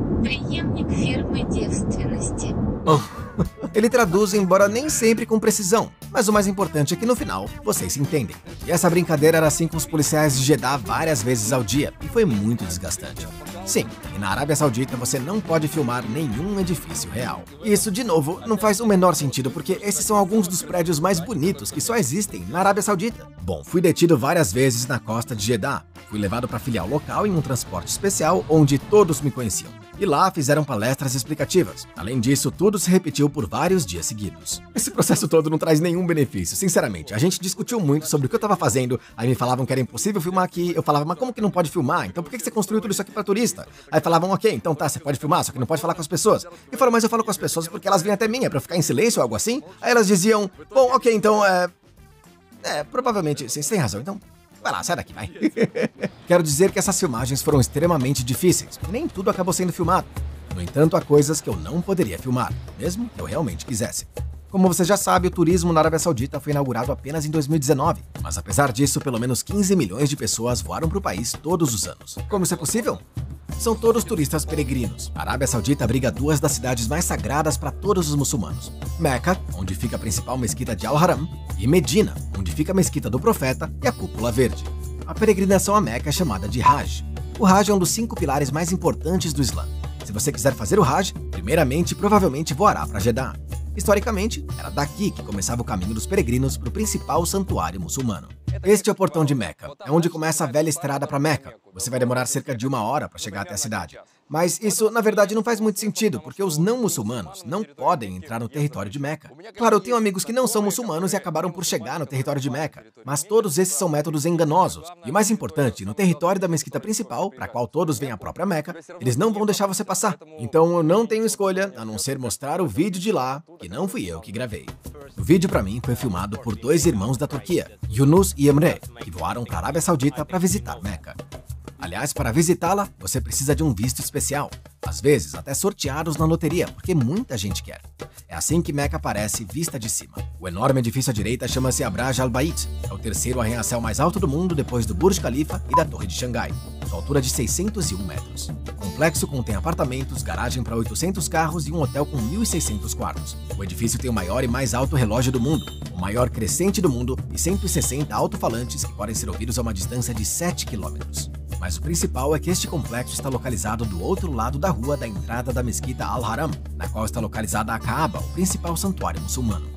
A: Ele traduz, embora nem sempre com precisão, mas o mais importante é que no final, vocês se entendem. E essa brincadeira era assim com os policiais de Jeddah várias vezes ao dia, e foi muito desgastante. Sim, e na Arábia Saudita você não pode filmar nenhum edifício real. E isso, de novo, não faz o menor sentido, porque esses são alguns dos prédios mais bonitos que só existem na Arábia Saudita. Bom, fui detido várias vezes na costa de Jeddah. Fui levado para a filial local em um transporte especial onde todos me conheciam. E lá fizeram palestras explicativas. Além disso, tudo se repetiu por vários dias seguidos. Esse processo todo não traz nenhum benefício, sinceramente. A gente discutiu muito sobre o que eu tava fazendo, aí me falavam que era impossível filmar aqui, eu falava, mas como que não pode filmar? Então por que você construiu tudo isso aqui para turista? Aí falavam, ok, então tá, você pode filmar, só que não pode falar com as pessoas. E falaram, mas eu falo com as pessoas porque elas vêm até mim, é pra eu ficar em silêncio ou algo assim? Aí elas diziam, bom, ok, então provavelmente, vocês têm razão, então vai lá, sai daqui, vai. Quero dizer que essas filmagens foram extremamente difíceis, e nem tudo acabou sendo filmado. No entanto, há coisas que eu não poderia filmar, mesmo que eu realmente quisesse. Como você já sabe, o turismo na Arábia Saudita foi inaugurado apenas em 2019, mas apesar disso, pelo menos 15 milhões de pessoas voaram para o país todos os anos. Como isso é possível? São todos turistas peregrinos. A Arábia Saudita abriga duas das cidades mais sagradas para todos os muçulmanos: Meca, onde fica a principal mesquita de Al-Haram, e Medina, onde fica a mesquita do Profeta e a Cúpula Verde. A peregrinação a Meca é chamada de Hajj. O Hajj é um dos 5 pilares mais importantes do Islã. Se você quiser fazer o Hajj, primeiramente provavelmente voará para Jeddah. Historicamente, era daqui que começava o caminho dos peregrinos para o principal santuário muçulmano. Este é o portão de Meca, é onde começa a velha estrada para Meca. Você vai demorar cerca de 1 hora para chegar até a cidade. Mas isso, na verdade, não faz muito sentido, porque os não muçulmanos não podem entrar no território de Meca. Claro, eu tenho amigos que não são muçulmanos e acabaram por chegar no território de Meca, mas todos esses são métodos enganosos. E o mais importante, no território da mesquita principal, para a qual todos vêm à própria Meca, eles não vão deixar você passar. Então eu não tenho escolha, a não ser mostrar o vídeo de lá, que não fui eu que gravei. O vídeo para mim foi filmado por 2 irmãos da Turquia, Yunus e Emre, que voaram para a Arábia Saudita para visitar Meca. Aliás, para visitá-la, você precisa de um visto especial, às vezes até sorteados na loteria, porque muita gente quer. É assim que Meca aparece vista de cima. O enorme edifício à direita chama-se Abraj al-Bait, é o terceiro arranha-céu mais alto do mundo depois do Burj Khalifa e da Torre de Xangai, sua altura de 601 metros. O complexo contém apartamentos, garagem para 800 carros e um hotel com 1.600 quartos. O edifício tem o maior e mais alto relógio do mundo, o maior crescente do mundo e 160 alto-falantes que podem ser ouvidos a uma distância de 7 quilômetros. Mas o principal é que este complexo está localizado do outro lado da rua da entrada da mesquita Al-Haram, na qual está localizada a Kaaba, o principal santuário muçulmano.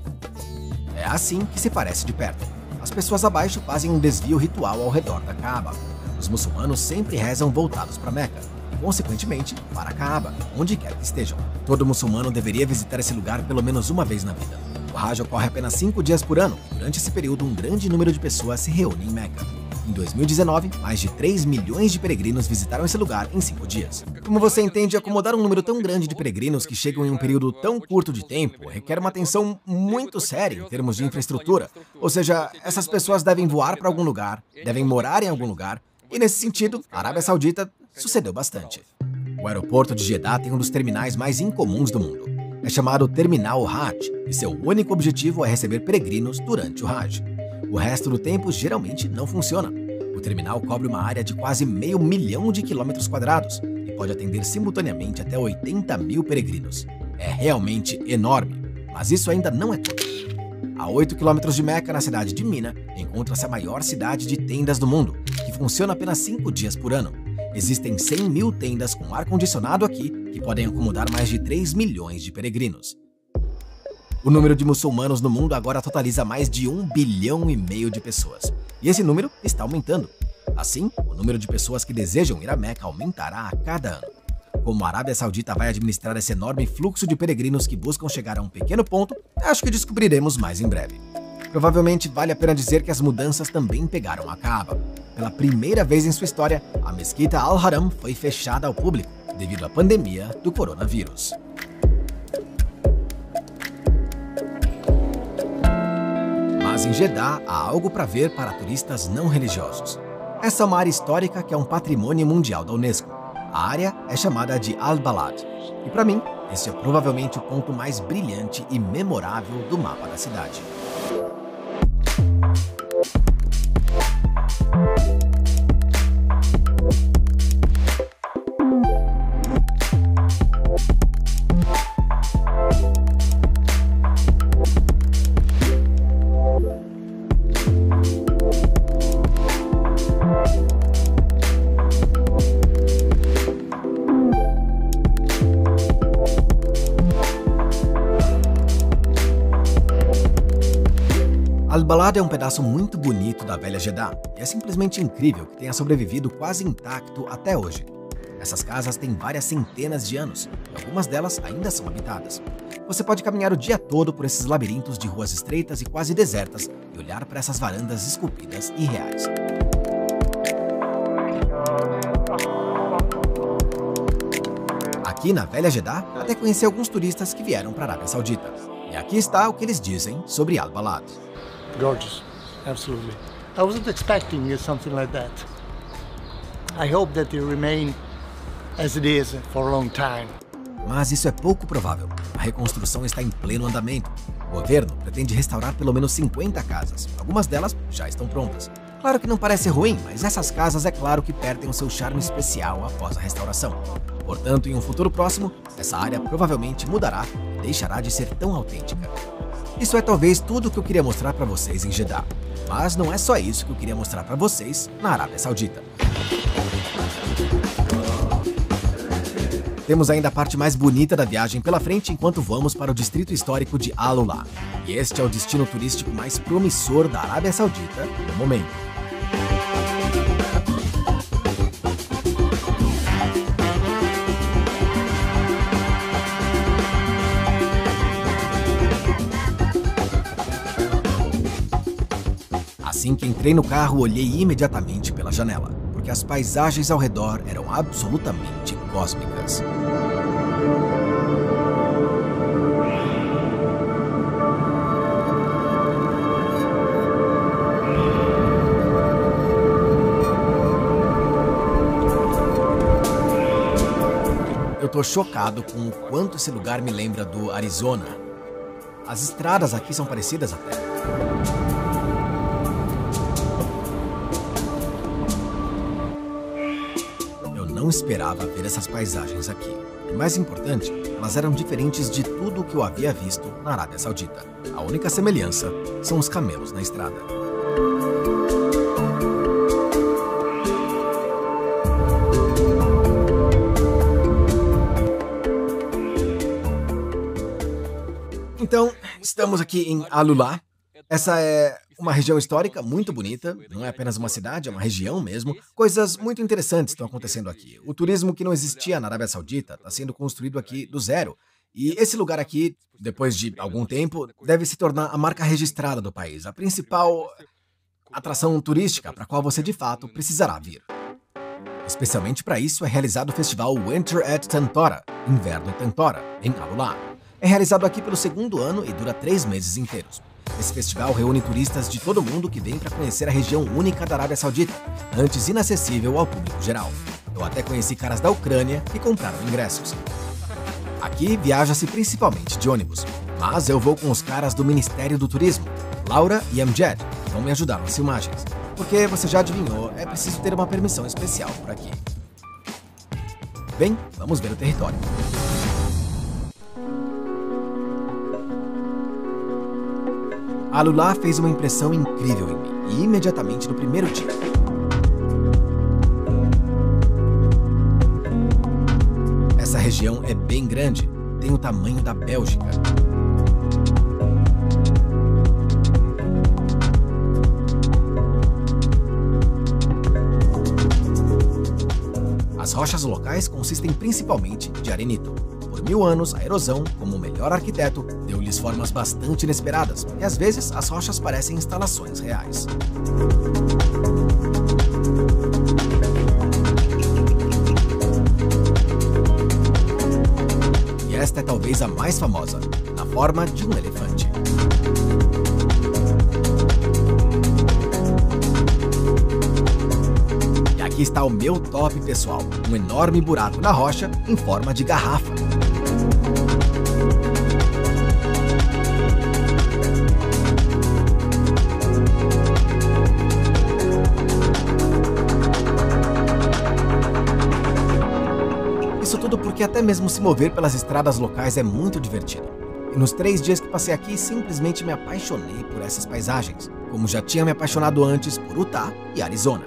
A: É assim que se parece de perto. As pessoas abaixo fazem um desvio ritual ao redor da Kaaba. Os muçulmanos sempre rezam voltados para Meca, e consequentemente para a Kaaba, onde quer que estejam. Todo muçulmano deveria visitar esse lugar pelo menos uma vez na vida. O Hajj ocorre apenas 5 dias por ano. Durante esse período, um grande número de pessoas se reúne em Meca. Em 2019, mais de 3 milhões de peregrinos visitaram esse lugar em 5 dias. Como você entende, acomodar um número tão grande de peregrinos que chegam em um período tão curto de tempo requer uma atenção muito séria em termos de infraestrutura. Ou seja, essas pessoas devem voar para algum lugar, devem morar em algum lugar, e nesse sentido, a Arábia Saudita sucedeu bastante. O aeroporto de Jeddah tem um dos terminais mais incomuns do mundo. É chamado Terminal Hajj, e seu único objetivo é receber peregrinos durante o Hajj. O resto do tempo geralmente não funciona. O terminal cobre uma área de quase 500 mil de quilômetros quadrados e pode atender simultaneamente até 80 mil peregrinos. É realmente enorme, mas isso ainda não é tudo. A 8 quilômetros de Meca, na cidade de Mina, encontra-se a maior cidade de tendas do mundo, que funciona apenas 5 dias por ano. Existem 100 mil tendas com ar-condicionado aqui, que podem acomodar mais de 3 milhões de peregrinos. O número de muçulmanos no mundo agora totaliza mais de 1,5 bilhão de pessoas. E esse número está aumentando. Assim, o número de pessoas que desejam ir a Meca aumentará a cada ano. Como a Arábia Saudita vai administrar esse enorme fluxo de peregrinos que buscam chegar a um pequeno ponto, acho que descobriremos mais em breve. Provavelmente vale a pena dizer que as mudanças também pegaram a Kaaba. Pela primeira vez em sua história, a mesquita Al-Haram foi fechada ao público devido à pandemia do coronavírus. Mas em Jeddah há algo para ver para turistas não religiosos. Essa é uma área histórica que é um patrimônio mundial da Unesco. A área é chamada de Al-Balad. E para mim, esse é provavelmente o ponto mais brilhante e memorável do mapa da cidade. Al-Balad é um pedaço muito bonito da velha Jeddah e é simplesmente incrível que tenha sobrevivido quase intacto até hoje. Essas casas têm várias centenas de anos e algumas delas ainda são habitadas. Você pode caminhar o dia todo por esses labirintos de ruas estreitas e quase desertas e olhar para essas varandas esculpidas e reais. Aqui na velha Jeddah, até conheci alguns turistas que vieram para a Arábia Saudita. E aqui está o que eles dizem sobre Al-Balad.
C: Gorgeous, absolutely. I wasn't expecting something like that. I hope that it remain as it is for a long time.
A: mas isso é pouco provável. A reconstrução está em pleno andamento. O governo pretende restaurar pelo menos 50 casas. Algumas delas já estão prontas. Claro que não parece ruim, mas essas casas é claro que perdem o seu charme especial após a restauração. Portanto, em um futuro próximo, essa área provavelmente mudará e deixará de ser tão autêntica. Isso é talvez tudo o que eu queria mostrar para vocês em Jeddah. Mas não é só isso que eu queria mostrar para vocês na Arábia Saudita. Temos ainda a parte mais bonita da viagem pela frente enquanto vamos para o distrito histórico de Al Ula. E este é o destino turístico mais promissor da Arábia Saudita no momento. Assim que entrei no carro, olhei imediatamente pela janela, porque as paisagens ao redor eram absolutamente cósmicas. Eu tô chocado com o quanto esse lugar me lembra do Arizona. As estradas aqui são parecidas até. Não esperava ver essas paisagens aqui. E mais importante, elas eram diferentes de tudo o que eu havia visto na Arábia Saudita. A única semelhança são os camelos na estrada. Então, estamos aqui em Al Ula. Essa é uma região histórica muito bonita, não é apenas uma cidade, é uma região mesmo. Coisas muito interessantes estão acontecendo aqui. O turismo que não existia na Arábia Saudita está sendo construído aqui do zero. E esse lugar aqui, depois de algum tempo, deve se tornar a marca registrada do país, a principal atração turística para a qual você de fato precisará vir. Especialmente para isso é realizado o festival Winter at Tantora, Inverno em Tantora, em Al Ula. É realizado aqui pelo segundo ano e dura 3 meses inteiros. Esse festival reúne turistas de todo mundo que vem para conhecer a região única da Arábia Saudita, antes inacessível ao público geral. Eu até conheci caras da Ucrânia que compraram ingressos. Aqui viaja-se principalmente de ônibus, mas eu vou com os caras do Ministério do Turismo, Laura e Amjad, que vão me ajudar nas filmagens. Porque, você já adivinhou, é preciso ter uma permissão especial por aqui. Bem, vamos ver o território. Al Ula fez uma impressão incrível em mim, e imediatamente no primeiro dia. Essa região é bem grande, tem o tamanho da Bélgica. As rochas locais consistem principalmente de arenito. Por 1000 anos, a erosão, como o melhor arquiteto, deu-lhes formas bastante inesperadas, e às vezes as rochas parecem instalações reais. E esta é talvez a mais famosa, na forma de um elefante. E aqui está o meu top pessoal, um enorme buraco na rocha em forma de garrafa. Isso tudo porque até mesmo se mover pelas estradas locais é muito divertido. E nos 3 dias que passei aqui, simplesmente me apaixonei por essas paisagens, como já tinha me apaixonado antes por Utah e Arizona.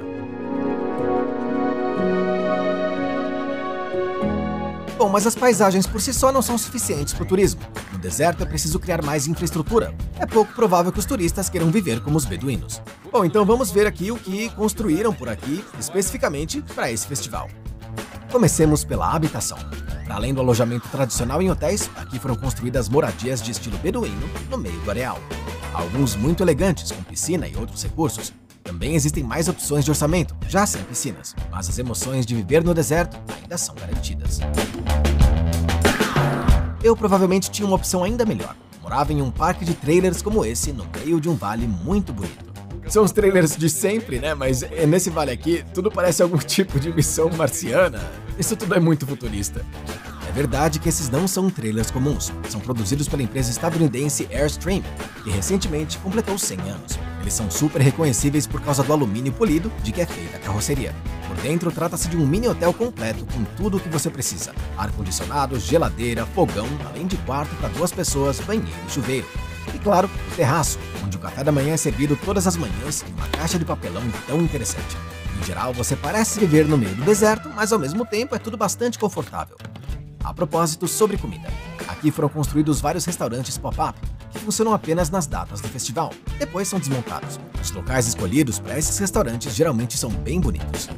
A: Bom, mas as paisagens por si só não são suficientes para o turismo. No deserto é preciso criar mais infraestrutura. É pouco provável que os turistas queiram viver como os beduínos. Bom, então vamos ver aqui o que construíram por aqui, especificamente para esse festival. Comecemos pela habitação. Para além do alojamento tradicional em hotéis, aqui foram construídas moradias de estilo beduíno no meio do areal. Alguns muito elegantes, com piscina e outros recursos. Também existem mais opções de orçamento, já sem piscinas, mas as emoções de viver no deserto ainda são garantidas. Eu provavelmente tinha uma opção ainda melhor. Morava em um parque de trailers como esse, no meio de um vale muito bonito. São os trailers de sempre, né? Mas nesse vale aqui, tudo parece algum tipo de missão marciana. Isso tudo é muito futurista. É verdade que esses não são trailers comuns. São produzidos pela empresa estadunidense Airstream, que recentemente completou 100 anos. Eles são super reconhecíveis por causa do alumínio polido de que é feita a carroceria. Por dentro, trata-se de um mini hotel completo com tudo o que você precisa. Ar-condicionado, geladeira, fogão, além de quarto para 2 pessoas, banheiro e chuveiro. E claro, o terraço, onde o café da manhã é servido todas as manhãs em uma caixa de papelão tão interessante. Em geral, você parece viver no meio do deserto, mas ao mesmo tempo é tudo bastante confortável. A propósito, sobre comida. Aqui foram construídos vários restaurantes pop-up, que funcionam apenas nas datas do festival. Depois são desmontados. Os locais escolhidos para esses restaurantes geralmente são bem bonitos.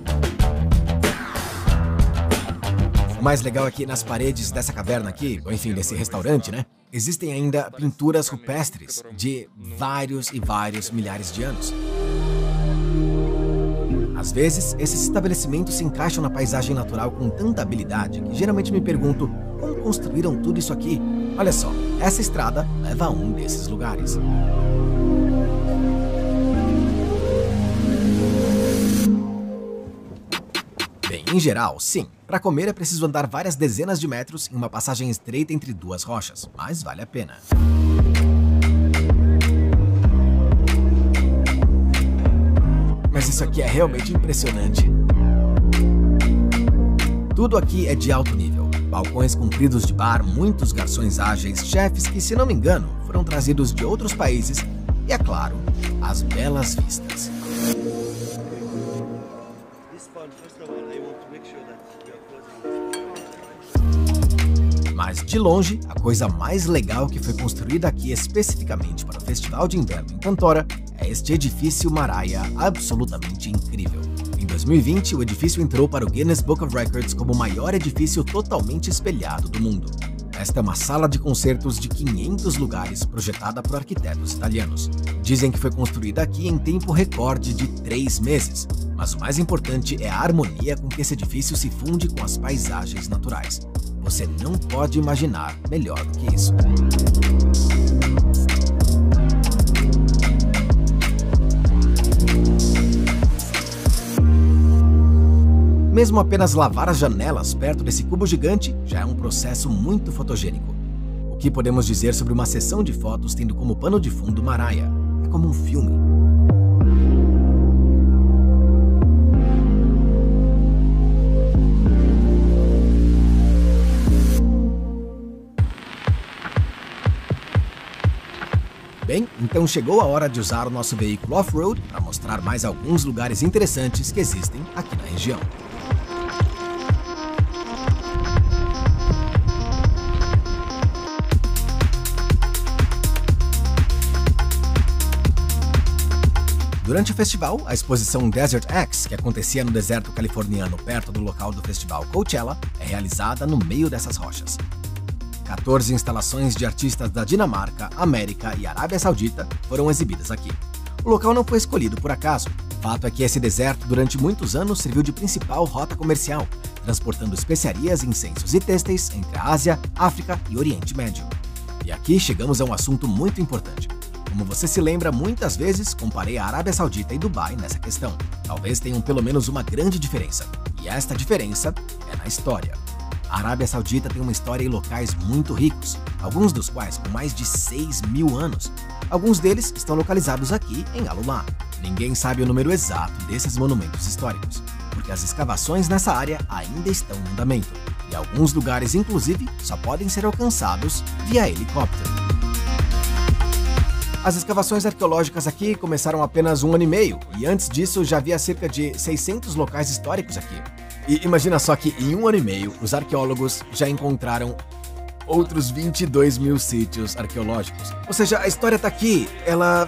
A: O mais legal é que nas paredes dessa caverna aqui, ou enfim, desse restaurante, né? Existem ainda pinturas rupestres de vários e vários milhares de anos. Às vezes, esses estabelecimentos se encaixam na paisagem natural com tanta habilidade que geralmente me pergunto como construíram tudo isso aqui. Olha só, essa estrada leva a um desses lugares. Bem, em geral, sim. Para comer é preciso andar várias dezenas de metros em uma passagem estreita entre 2 rochas, mas vale a pena. Mas isso aqui é realmente impressionante. Tudo aqui é de alto nível. Balcões compridos de bar, muitos garçons ágeis, chefes que, se não me engano, foram trazidos de outros países e, é claro, as belas vistas. Mas, de longe, a coisa mais legal que foi construída aqui especificamente para o Festival de Inverno em Pantora é este edifício Maraia absolutamente incrível. Em 2020, o edifício entrou para o Guinness Book of Records como o maior edifício totalmente espelhado do mundo. Esta é uma sala de concertos de 500 lugares projetada por arquitetos italianos. Dizem que foi construída aqui em tempo recorde de 3 meses. Mas o mais importante é a harmonia com que esse edifício se funde com as paisagens naturais. Você não pode imaginar melhor do que isso. Mesmo apenas lavar as janelas perto desse cubo gigante já é um processo muito fotogênico. O que podemos dizer sobre uma sessão de fotos tendo como pano de fundo Maraia? É como um filme. Bem, então chegou a hora de usar o nosso veículo off-road para mostrar mais alguns lugares interessantes que existem aqui na região. Durante o festival, a exposição Desert X, que acontecia no deserto californiano perto do local do festival Coachella, é realizada no meio dessas rochas. 14 instalações de artistas da Dinamarca, América e Arábia Saudita foram exibidas aqui. O local não foi escolhido por acaso. O fato é que esse deserto durante muitos anos serviu de principal rota comercial, transportando especiarias, incensos e têxteis entre a Ásia, África e Oriente Médio. E aqui chegamos a um assunto muito importante. Como você se lembra, muitas vezes comparei a Arábia Saudita e Dubai nessa questão. Talvez tenham pelo menos uma grande diferença, e esta diferença é na história. A Arábia Saudita tem uma história e locais muito ricos, alguns dos quais com mais de 6.000 anos. Alguns deles estão localizados aqui em Al-Ula. Ninguém sabe o número exato desses monumentos históricos, porque as escavações nessa área ainda estão em andamento, e alguns lugares, inclusive, só podem ser alcançados via helicóptero. As escavações arqueológicas aqui começaram há apenas 1 ano e meio, e antes disso já havia cerca de 600 locais históricos aqui. E imagina só que em 1 ano e meio, os arqueólogos já encontraram outros 22 mil sítios arqueológicos. Ou seja, a história tá aqui, ela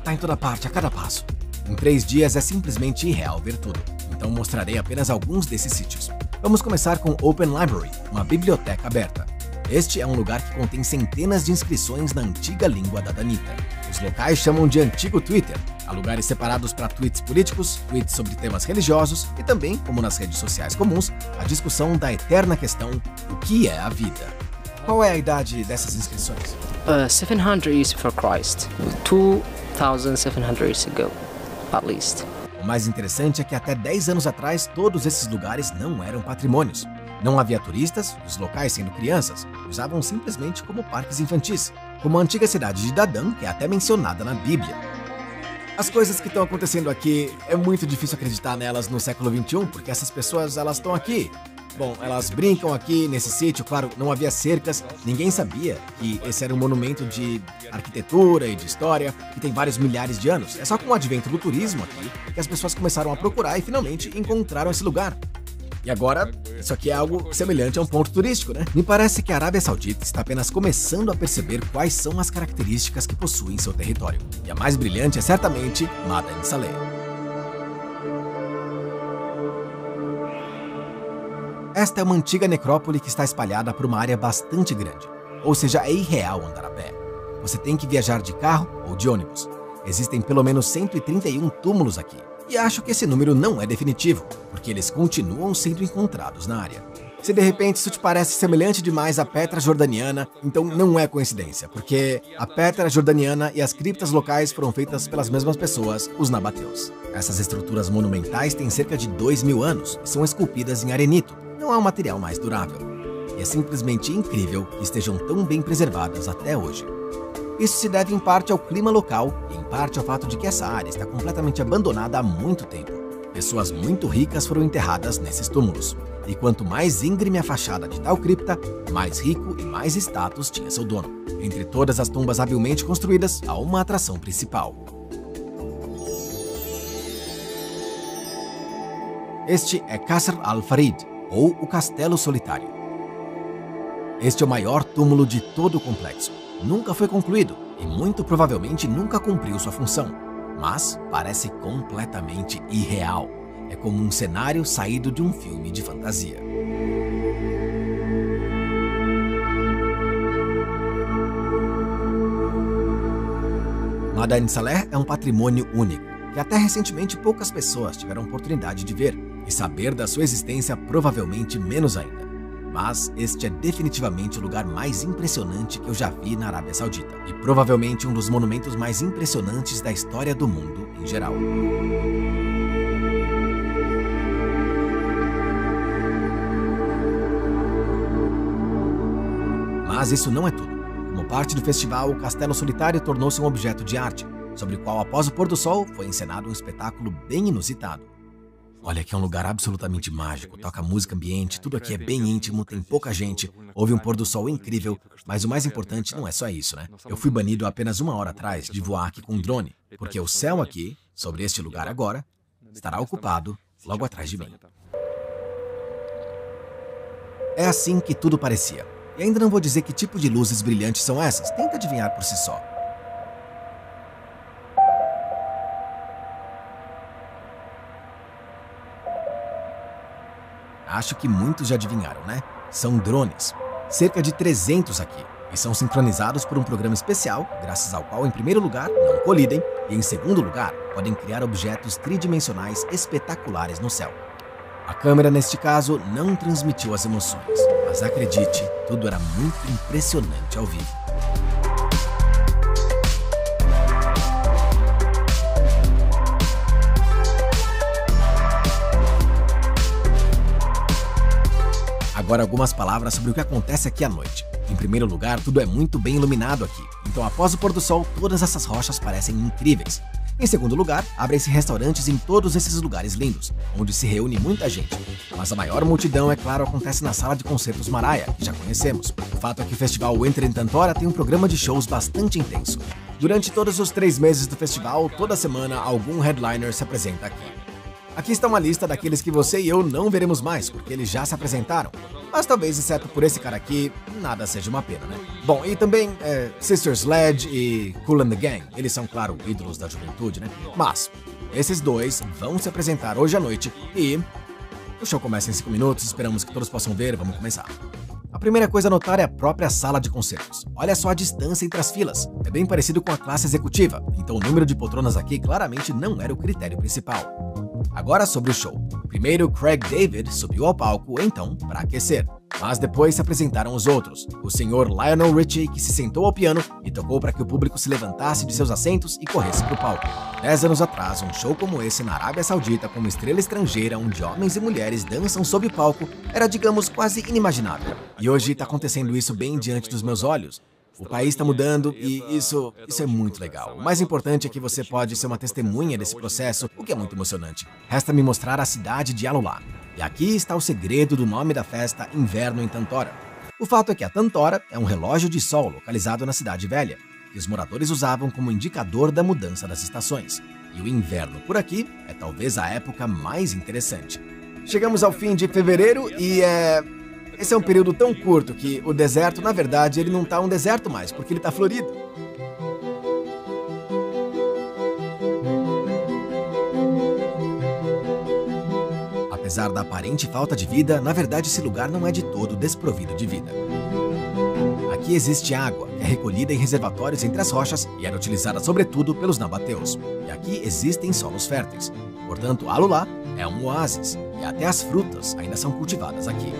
A: tá em toda parte, a cada passo. Em 3 dias é simplesmente irreal ver tudo, então mostrarei apenas alguns desses sítios. Vamos começar com Open Library, uma biblioteca aberta. Este é um lugar que contém centenas de inscrições na antiga língua da danita. Os locais chamam de antigo Twitter. Há lugares separados para tweets políticos, tweets sobre temas religiosos e também, como nas redes sociais comuns, a discussão da eterna questão: o que é a vida? Qual é a idade dessas inscrições?
G: 700 years before Christ, 2,700 years ago, at least.
A: O mais interessante é que até 10 anos atrás todos esses lugares não eram patrimônios. Não havia turistas, os locais, sendo crianças, usavam simplesmente como parques infantis, como a antiga cidade de Dadam, que é até mencionada na Bíblia. As coisas que estão acontecendo aqui, é muito difícil acreditar nelas no século XXI, porque essas pessoas, elas estão aqui. Bom, elas brincam aqui nesse sítio, claro, não havia cercas, ninguém sabia que esse era um monumento de arquitetura e de história, que tem vários milhares de anos. É só com o advento do turismo aqui que as pessoas começaram a procurar e finalmente encontraram esse lugar. E agora, isso aqui é algo semelhante a um ponto turístico, né? Me parece que a Arábia Saudita está apenas começando a perceber quais são as características que possui em seu território. E a mais brilhante é certamente Ma'dan Saleh. Esta é uma antiga necrópole que está espalhada por uma área bastante grande, ou seja, é irreal andar a pé. Você tem que viajar de carro ou de ônibus. Existem pelo menos 131 túmulos aqui, e acho que esse número não é definitivo, porque eles continuam sendo encontrados na área. Se de repente isso te parece semelhante demais à Petra Jordaniana, então não é coincidência, porque a Petra Jordaniana e as criptas locais foram feitas pelas mesmas pessoas, os nabateus. Essas estruturas monumentais têm cerca de 2.000 anos e são esculpidas em arenito. Não há um material mais durável. E é simplesmente incrível que estejam tão bem preservadas até hoje. Isso se deve em parte ao clima local e em parte ao fato de que essa área está completamente abandonada há muito tempo. Pessoas muito ricas foram enterradas nesses túmulos. E quanto mais íngreme a fachada de tal cripta, mais rico e mais status tinha seu dono. Entre todas as tumbas habilmente construídas, há uma atração principal. Este é Qasr al-Farid, ou o Castelo Solitário. Este é o maior túmulo de todo o complexo. Nunca foi concluído e muito provavelmente nunca cumpriu sua função, mas parece completamente irreal. É como um cenário saído de um filme de fantasia. Ma'dan Saleh é um patrimônio único, que até recentemente poucas pessoas tiveram oportunidade de ver, e saber da sua existência provavelmente menos ainda. Mas este é definitivamente o lugar mais impressionante que eu já vi na Arábia Saudita, e provavelmente um dos monumentos mais impressionantes da história do mundo em geral. Mas isso não é tudo. Como parte do festival, o Castelo Solitário tornou-se um objeto de arte, sobre o qual, após o pôr do sol, foi encenado um espetáculo bem inusitado. Olha, aqui é um lugar absolutamente mágico, toca música ambiente, tudo aqui é bem íntimo, tem pouca gente, houve um pôr do sol incrível, mas o mais importante não é só isso, né? Eu fui banido apenas 1 hora atrás de voar aqui com um drone, porque o céu aqui, sobre este lugar agora, estará ocupado logo atrás de mim. É assim que tudo parecia. E ainda não vou dizer que tipo de luzes brilhantes são essas, tenta adivinhar por si só. Acho que muitos já adivinharam, né? São drones. Cerca de 300 aqui. E são sincronizados por um programa especial, graças ao qual, em primeiro lugar, não colidem, e em segundo lugar, podem criar objetos tridimensionais espetaculares no céu. A câmera, neste caso, não transmitiu as emoções, mas acredite, tudo era muito impressionante ao vivo. Agora algumas palavras sobre o que acontece aqui à noite. Em primeiro lugar, tudo é muito bem iluminado aqui, então após o pôr do sol, todas essas rochas parecem incríveis. Em segundo lugar, abrem-se restaurantes em todos esses lugares lindos, onde se reúne muita gente. Mas a maior multidão, é claro, acontece na sala de concertos Maraya, que já conhecemos. O fato é que o festival Winter in Tantora tem um programa de shows bastante intenso. Durante todos os 3 meses do festival, toda semana, algum headliner se apresenta aqui. Aqui está uma lista daqueles que você e eu não veremos mais, porque eles já se apresentaram. Mas talvez, exceto por esse cara aqui, nada seja uma pena, né? Bom, e também Sister Sledge e Kool and the Gang. Eles são, claro, ídolos da juventude, né? Mas esses dois vão se apresentar hoje à noite e... o show começa em 5 minutos, esperamos que todos possam ver, vamos começar. A primeira coisa a notar é a própria sala de concertos. Olha só a distância entre as filas. É bem parecido com a classe executiva, então o número de poltronas aqui claramente não era o critério principal. Agora sobre o show. Primeiro, Craig David subiu ao palco, então, para aquecer. Mas depois se apresentaram os outros, o Sr. Lionel Richie, que se sentou ao piano e tocou para que o público se levantasse de seus assentos e corresse para o palco. 10 anos atrás, um show como esse na Arábia Saudita com uma estrela estrangeira onde homens e mulheres dançam sob o palco era, digamos, quase inimaginável. E hoje está acontecendo isso bem diante dos meus olhos. O país está mudando e isso é muito legal. O mais importante é que você pode ser uma testemunha desse processo, o que é muito emocionante. Resta-me mostrar a cidade de Alulá. E aqui está o segredo do nome da festa Inverno em Tantora. O fato é que a Tantora é um relógio de sol localizado na Cidade Velha, que os moradores usavam como indicador da mudança das estações. E o inverno por aqui é talvez a época mais interessante. Chegamos ao fim de fevereiro e esse é um período tão curto que o deserto, na verdade, ele não tá um deserto mais, porque ele tá florido. Apesar da aparente falta de vida, na verdade esse lugar não é de todo desprovido de vida. Aqui existe água, que é recolhida em reservatórios entre as rochas e era utilizada sobretudo pelos nabateus. E aqui existem solos férteis. Portanto, Alulá é um oásis, e até as frutas ainda são cultivadas aqui.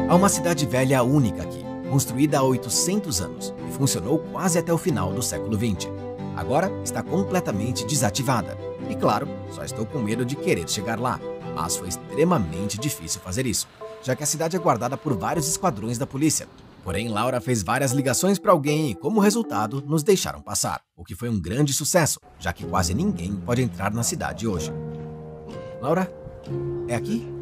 A: Há uma cidade velha única aqui, construída há 800 anos e funcionou quase até o final do século XX. Agora está completamente desativada. E claro, só estou com medo de querer chegar lá, mas foi extremamente difícil fazer isso, já que a cidade é guardada por vários esquadrões da polícia. Porém, Laura fez várias ligações para alguém e, como resultado, nos deixaram passar, o que foi um grande sucesso, já que quase ninguém pode entrar na cidade hoje. Laura, é aqui?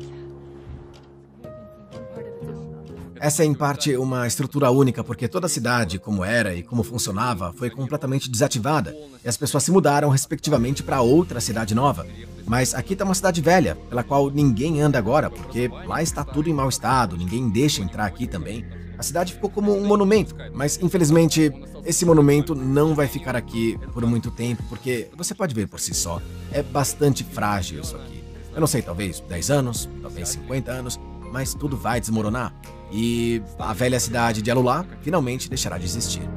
A: Essa é, em parte, uma estrutura única porque toda a cidade, como era e como funcionava, foi completamente desativada e as pessoas se mudaram, respectivamente, para outra cidade nova. Mas aqui está uma cidade velha, pela qual ninguém anda agora, porque lá está tudo em mau estado, ninguém deixa entrar aqui também. A cidade ficou como um monumento, mas, infelizmente, esse monumento não vai ficar aqui por muito tempo, porque você pode ver por si só, é bastante frágil isso aqui. Eu não sei, talvez 10 anos, talvez 50 anos, mas tudo vai desmoronar. E a velha cidade de Alulá finalmente deixará de existir.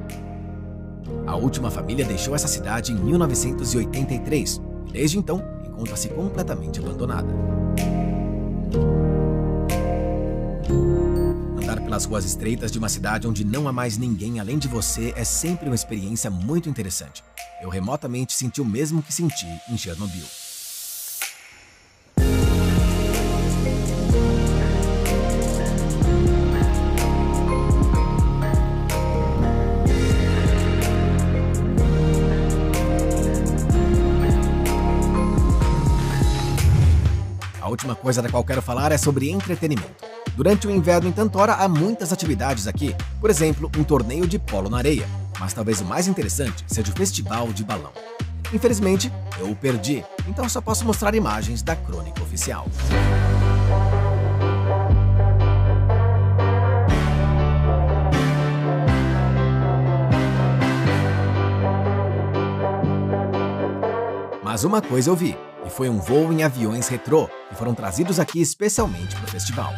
A: A última família deixou essa cidade em 1983 e desde então encontra-se completamente abandonada. Andar pelas ruas estreitas de uma cidade onde não há mais ninguém além de você é sempre uma experiência muito interessante. Eu remotamente senti o mesmo que senti em Chernobyl. A última coisa da qual quero falar é sobre entretenimento. Durante o inverno em Tantora há muitas atividades aqui, por exemplo, um torneio de polo na areia, mas talvez o mais interessante seja o festival de balão. Infelizmente, eu o perdi, então só posso mostrar imagens da crônica oficial. Mas uma coisa eu vi, e foi um voo em aviões retrô, que foram trazidos aqui especialmente para o festival.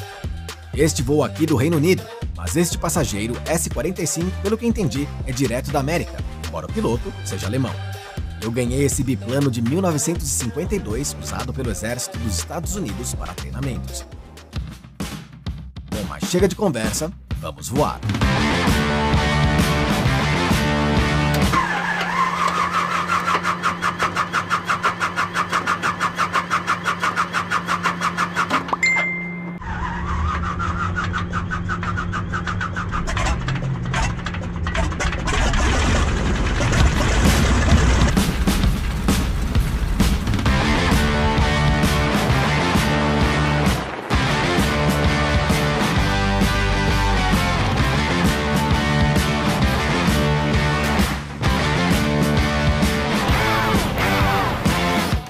A: Este voo aqui do Reino Unido, mas este passageiro S-45, pelo que entendi, é direto da América, embora o piloto seja alemão. Eu ganhei esse biplano de 1952, usado pelo Exército dos Estados Unidos para treinamentos. Bom, mas chega de conversa, vamos voar.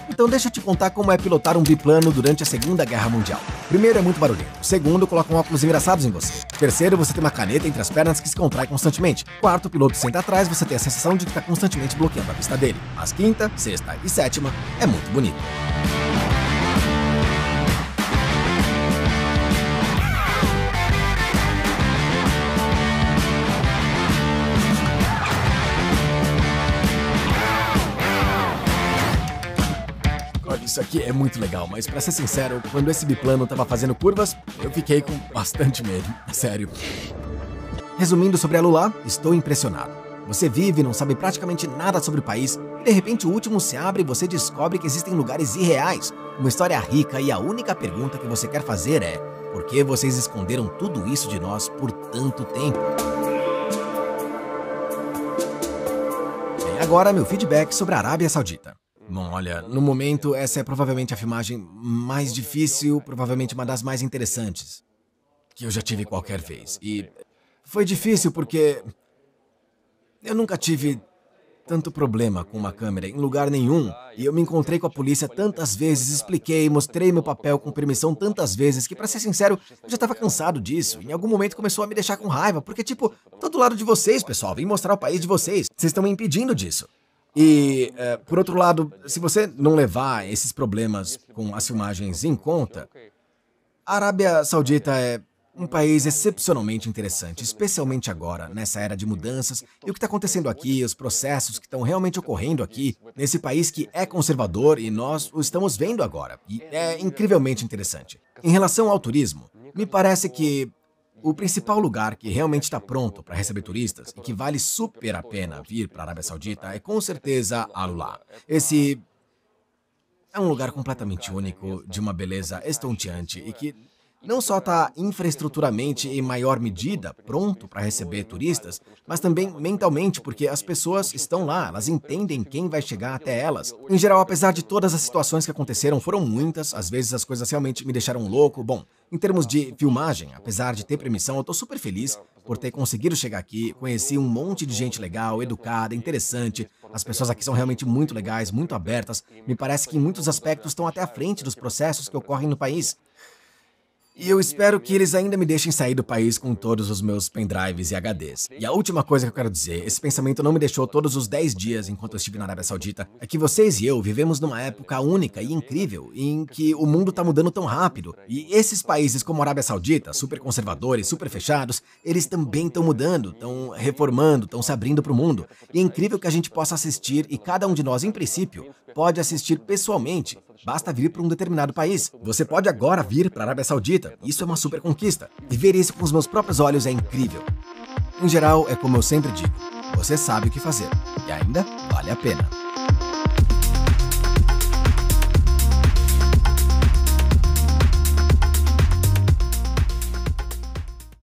A: Então deixa eu te contar como é pilotar um biplano durante a Segunda Guerra Mundial. Primeiro, é muito barulhento. Segundo, colocam óculos engraçados em você. Terceiro, você tem uma caneta entre as pernas que se contrai constantemente. Quarto, o piloto senta atrás, você tem a sensação de que está constantemente bloqueando a vista dele. Mas quinta, sexta e sétima é muito bonito. isso aqui é muito legal, mas pra ser sincero, quando esse biplano tava fazendo curvas, eu fiquei com bastante medo, sério. Resumindo sobre Alulá, estou impressionado. Você vive e não sabe praticamente nada sobre o país, e de repente o último se abre e você descobre que existem lugares irreais, uma história rica, e a única pergunta que você quer fazer é: por que vocês esconderam tudo isso de nós por tanto tempo? Agora, meu feedback sobre a Arábia Saudita. Bom, olha, no momento, essa é provavelmente a filmagem mais difícil, provavelmente uma das mais interessantes que eu já tive qualquer vez. E foi difícil porque eu nunca tive tanto problema com uma câmera em lugar nenhum. E eu me encontrei com a polícia tantas vezes, expliquei, mostrei meu papel com permissão tantas vezes que, pra ser sincero, eu já estava cansado disso. Em algum momento começou a me deixar com raiva, porque tipo, tô do lado de vocês, pessoal, vim mostrar o país de vocês. Vocês estão me impedindo disso. E, por outro lado, se você não levar esses problemas com as filmagens em conta, a Arábia Saudita é um país excepcionalmente interessante, especialmente agora, nessa era de mudanças, e o que está acontecendo aqui, os processos que estão realmente ocorrendo aqui, nesse país que é conservador e nós o estamos vendo agora, e é incrivelmente interessante. Em relação ao turismo, me parece que o principal lugar que realmente está pronto para receber turistas e que vale super a pena vir para a Arábia Saudita é com certeza Alulá. Esse é um lugar completamente único, de uma beleza estonteante e que não só está infraestruturalmente em maior medida pronto para receber turistas, mas também mentalmente, porque as pessoas estão lá, elas entendem quem vai chegar até elas. Em geral, apesar de todas as situações que aconteceram, foram muitas, às vezes as coisas realmente me deixaram louco. Bom, em termos de filmagem, apesar de ter permissão, eu tô super feliz por ter conseguido chegar aqui, conheci um monte de gente legal, educada, interessante. As pessoas aqui são realmente muito legais, muito abertas. Me parece que em muitos aspectos estão até à frente dos processos que ocorrem no país. E eu espero que eles ainda me deixem sair do país com todos os meus pendrives e HDs. E a última coisa que eu quero dizer, esse pensamento não me deixou todos os 10 dias enquanto eu estive na Arábia Saudita, é que vocês e eu vivemos numa época única e incrível, em que o mundo tá mudando tão rápido. E esses países como a Arábia Saudita, super conservadores, super fechados, eles também estão mudando, estão reformando, estão se abrindo para o mundo. E é incrível que a gente possa assistir, e cada um de nós, em princípio, pode assistir pessoalmente. Basta vir para um determinado país. Você pode agora vir para a Arábia Saudita. Isso é uma super conquista. E ver isso com os meus próprios olhos é incrível. Em geral, é como eu sempre digo, você sabe o que fazer. E ainda vale a pena.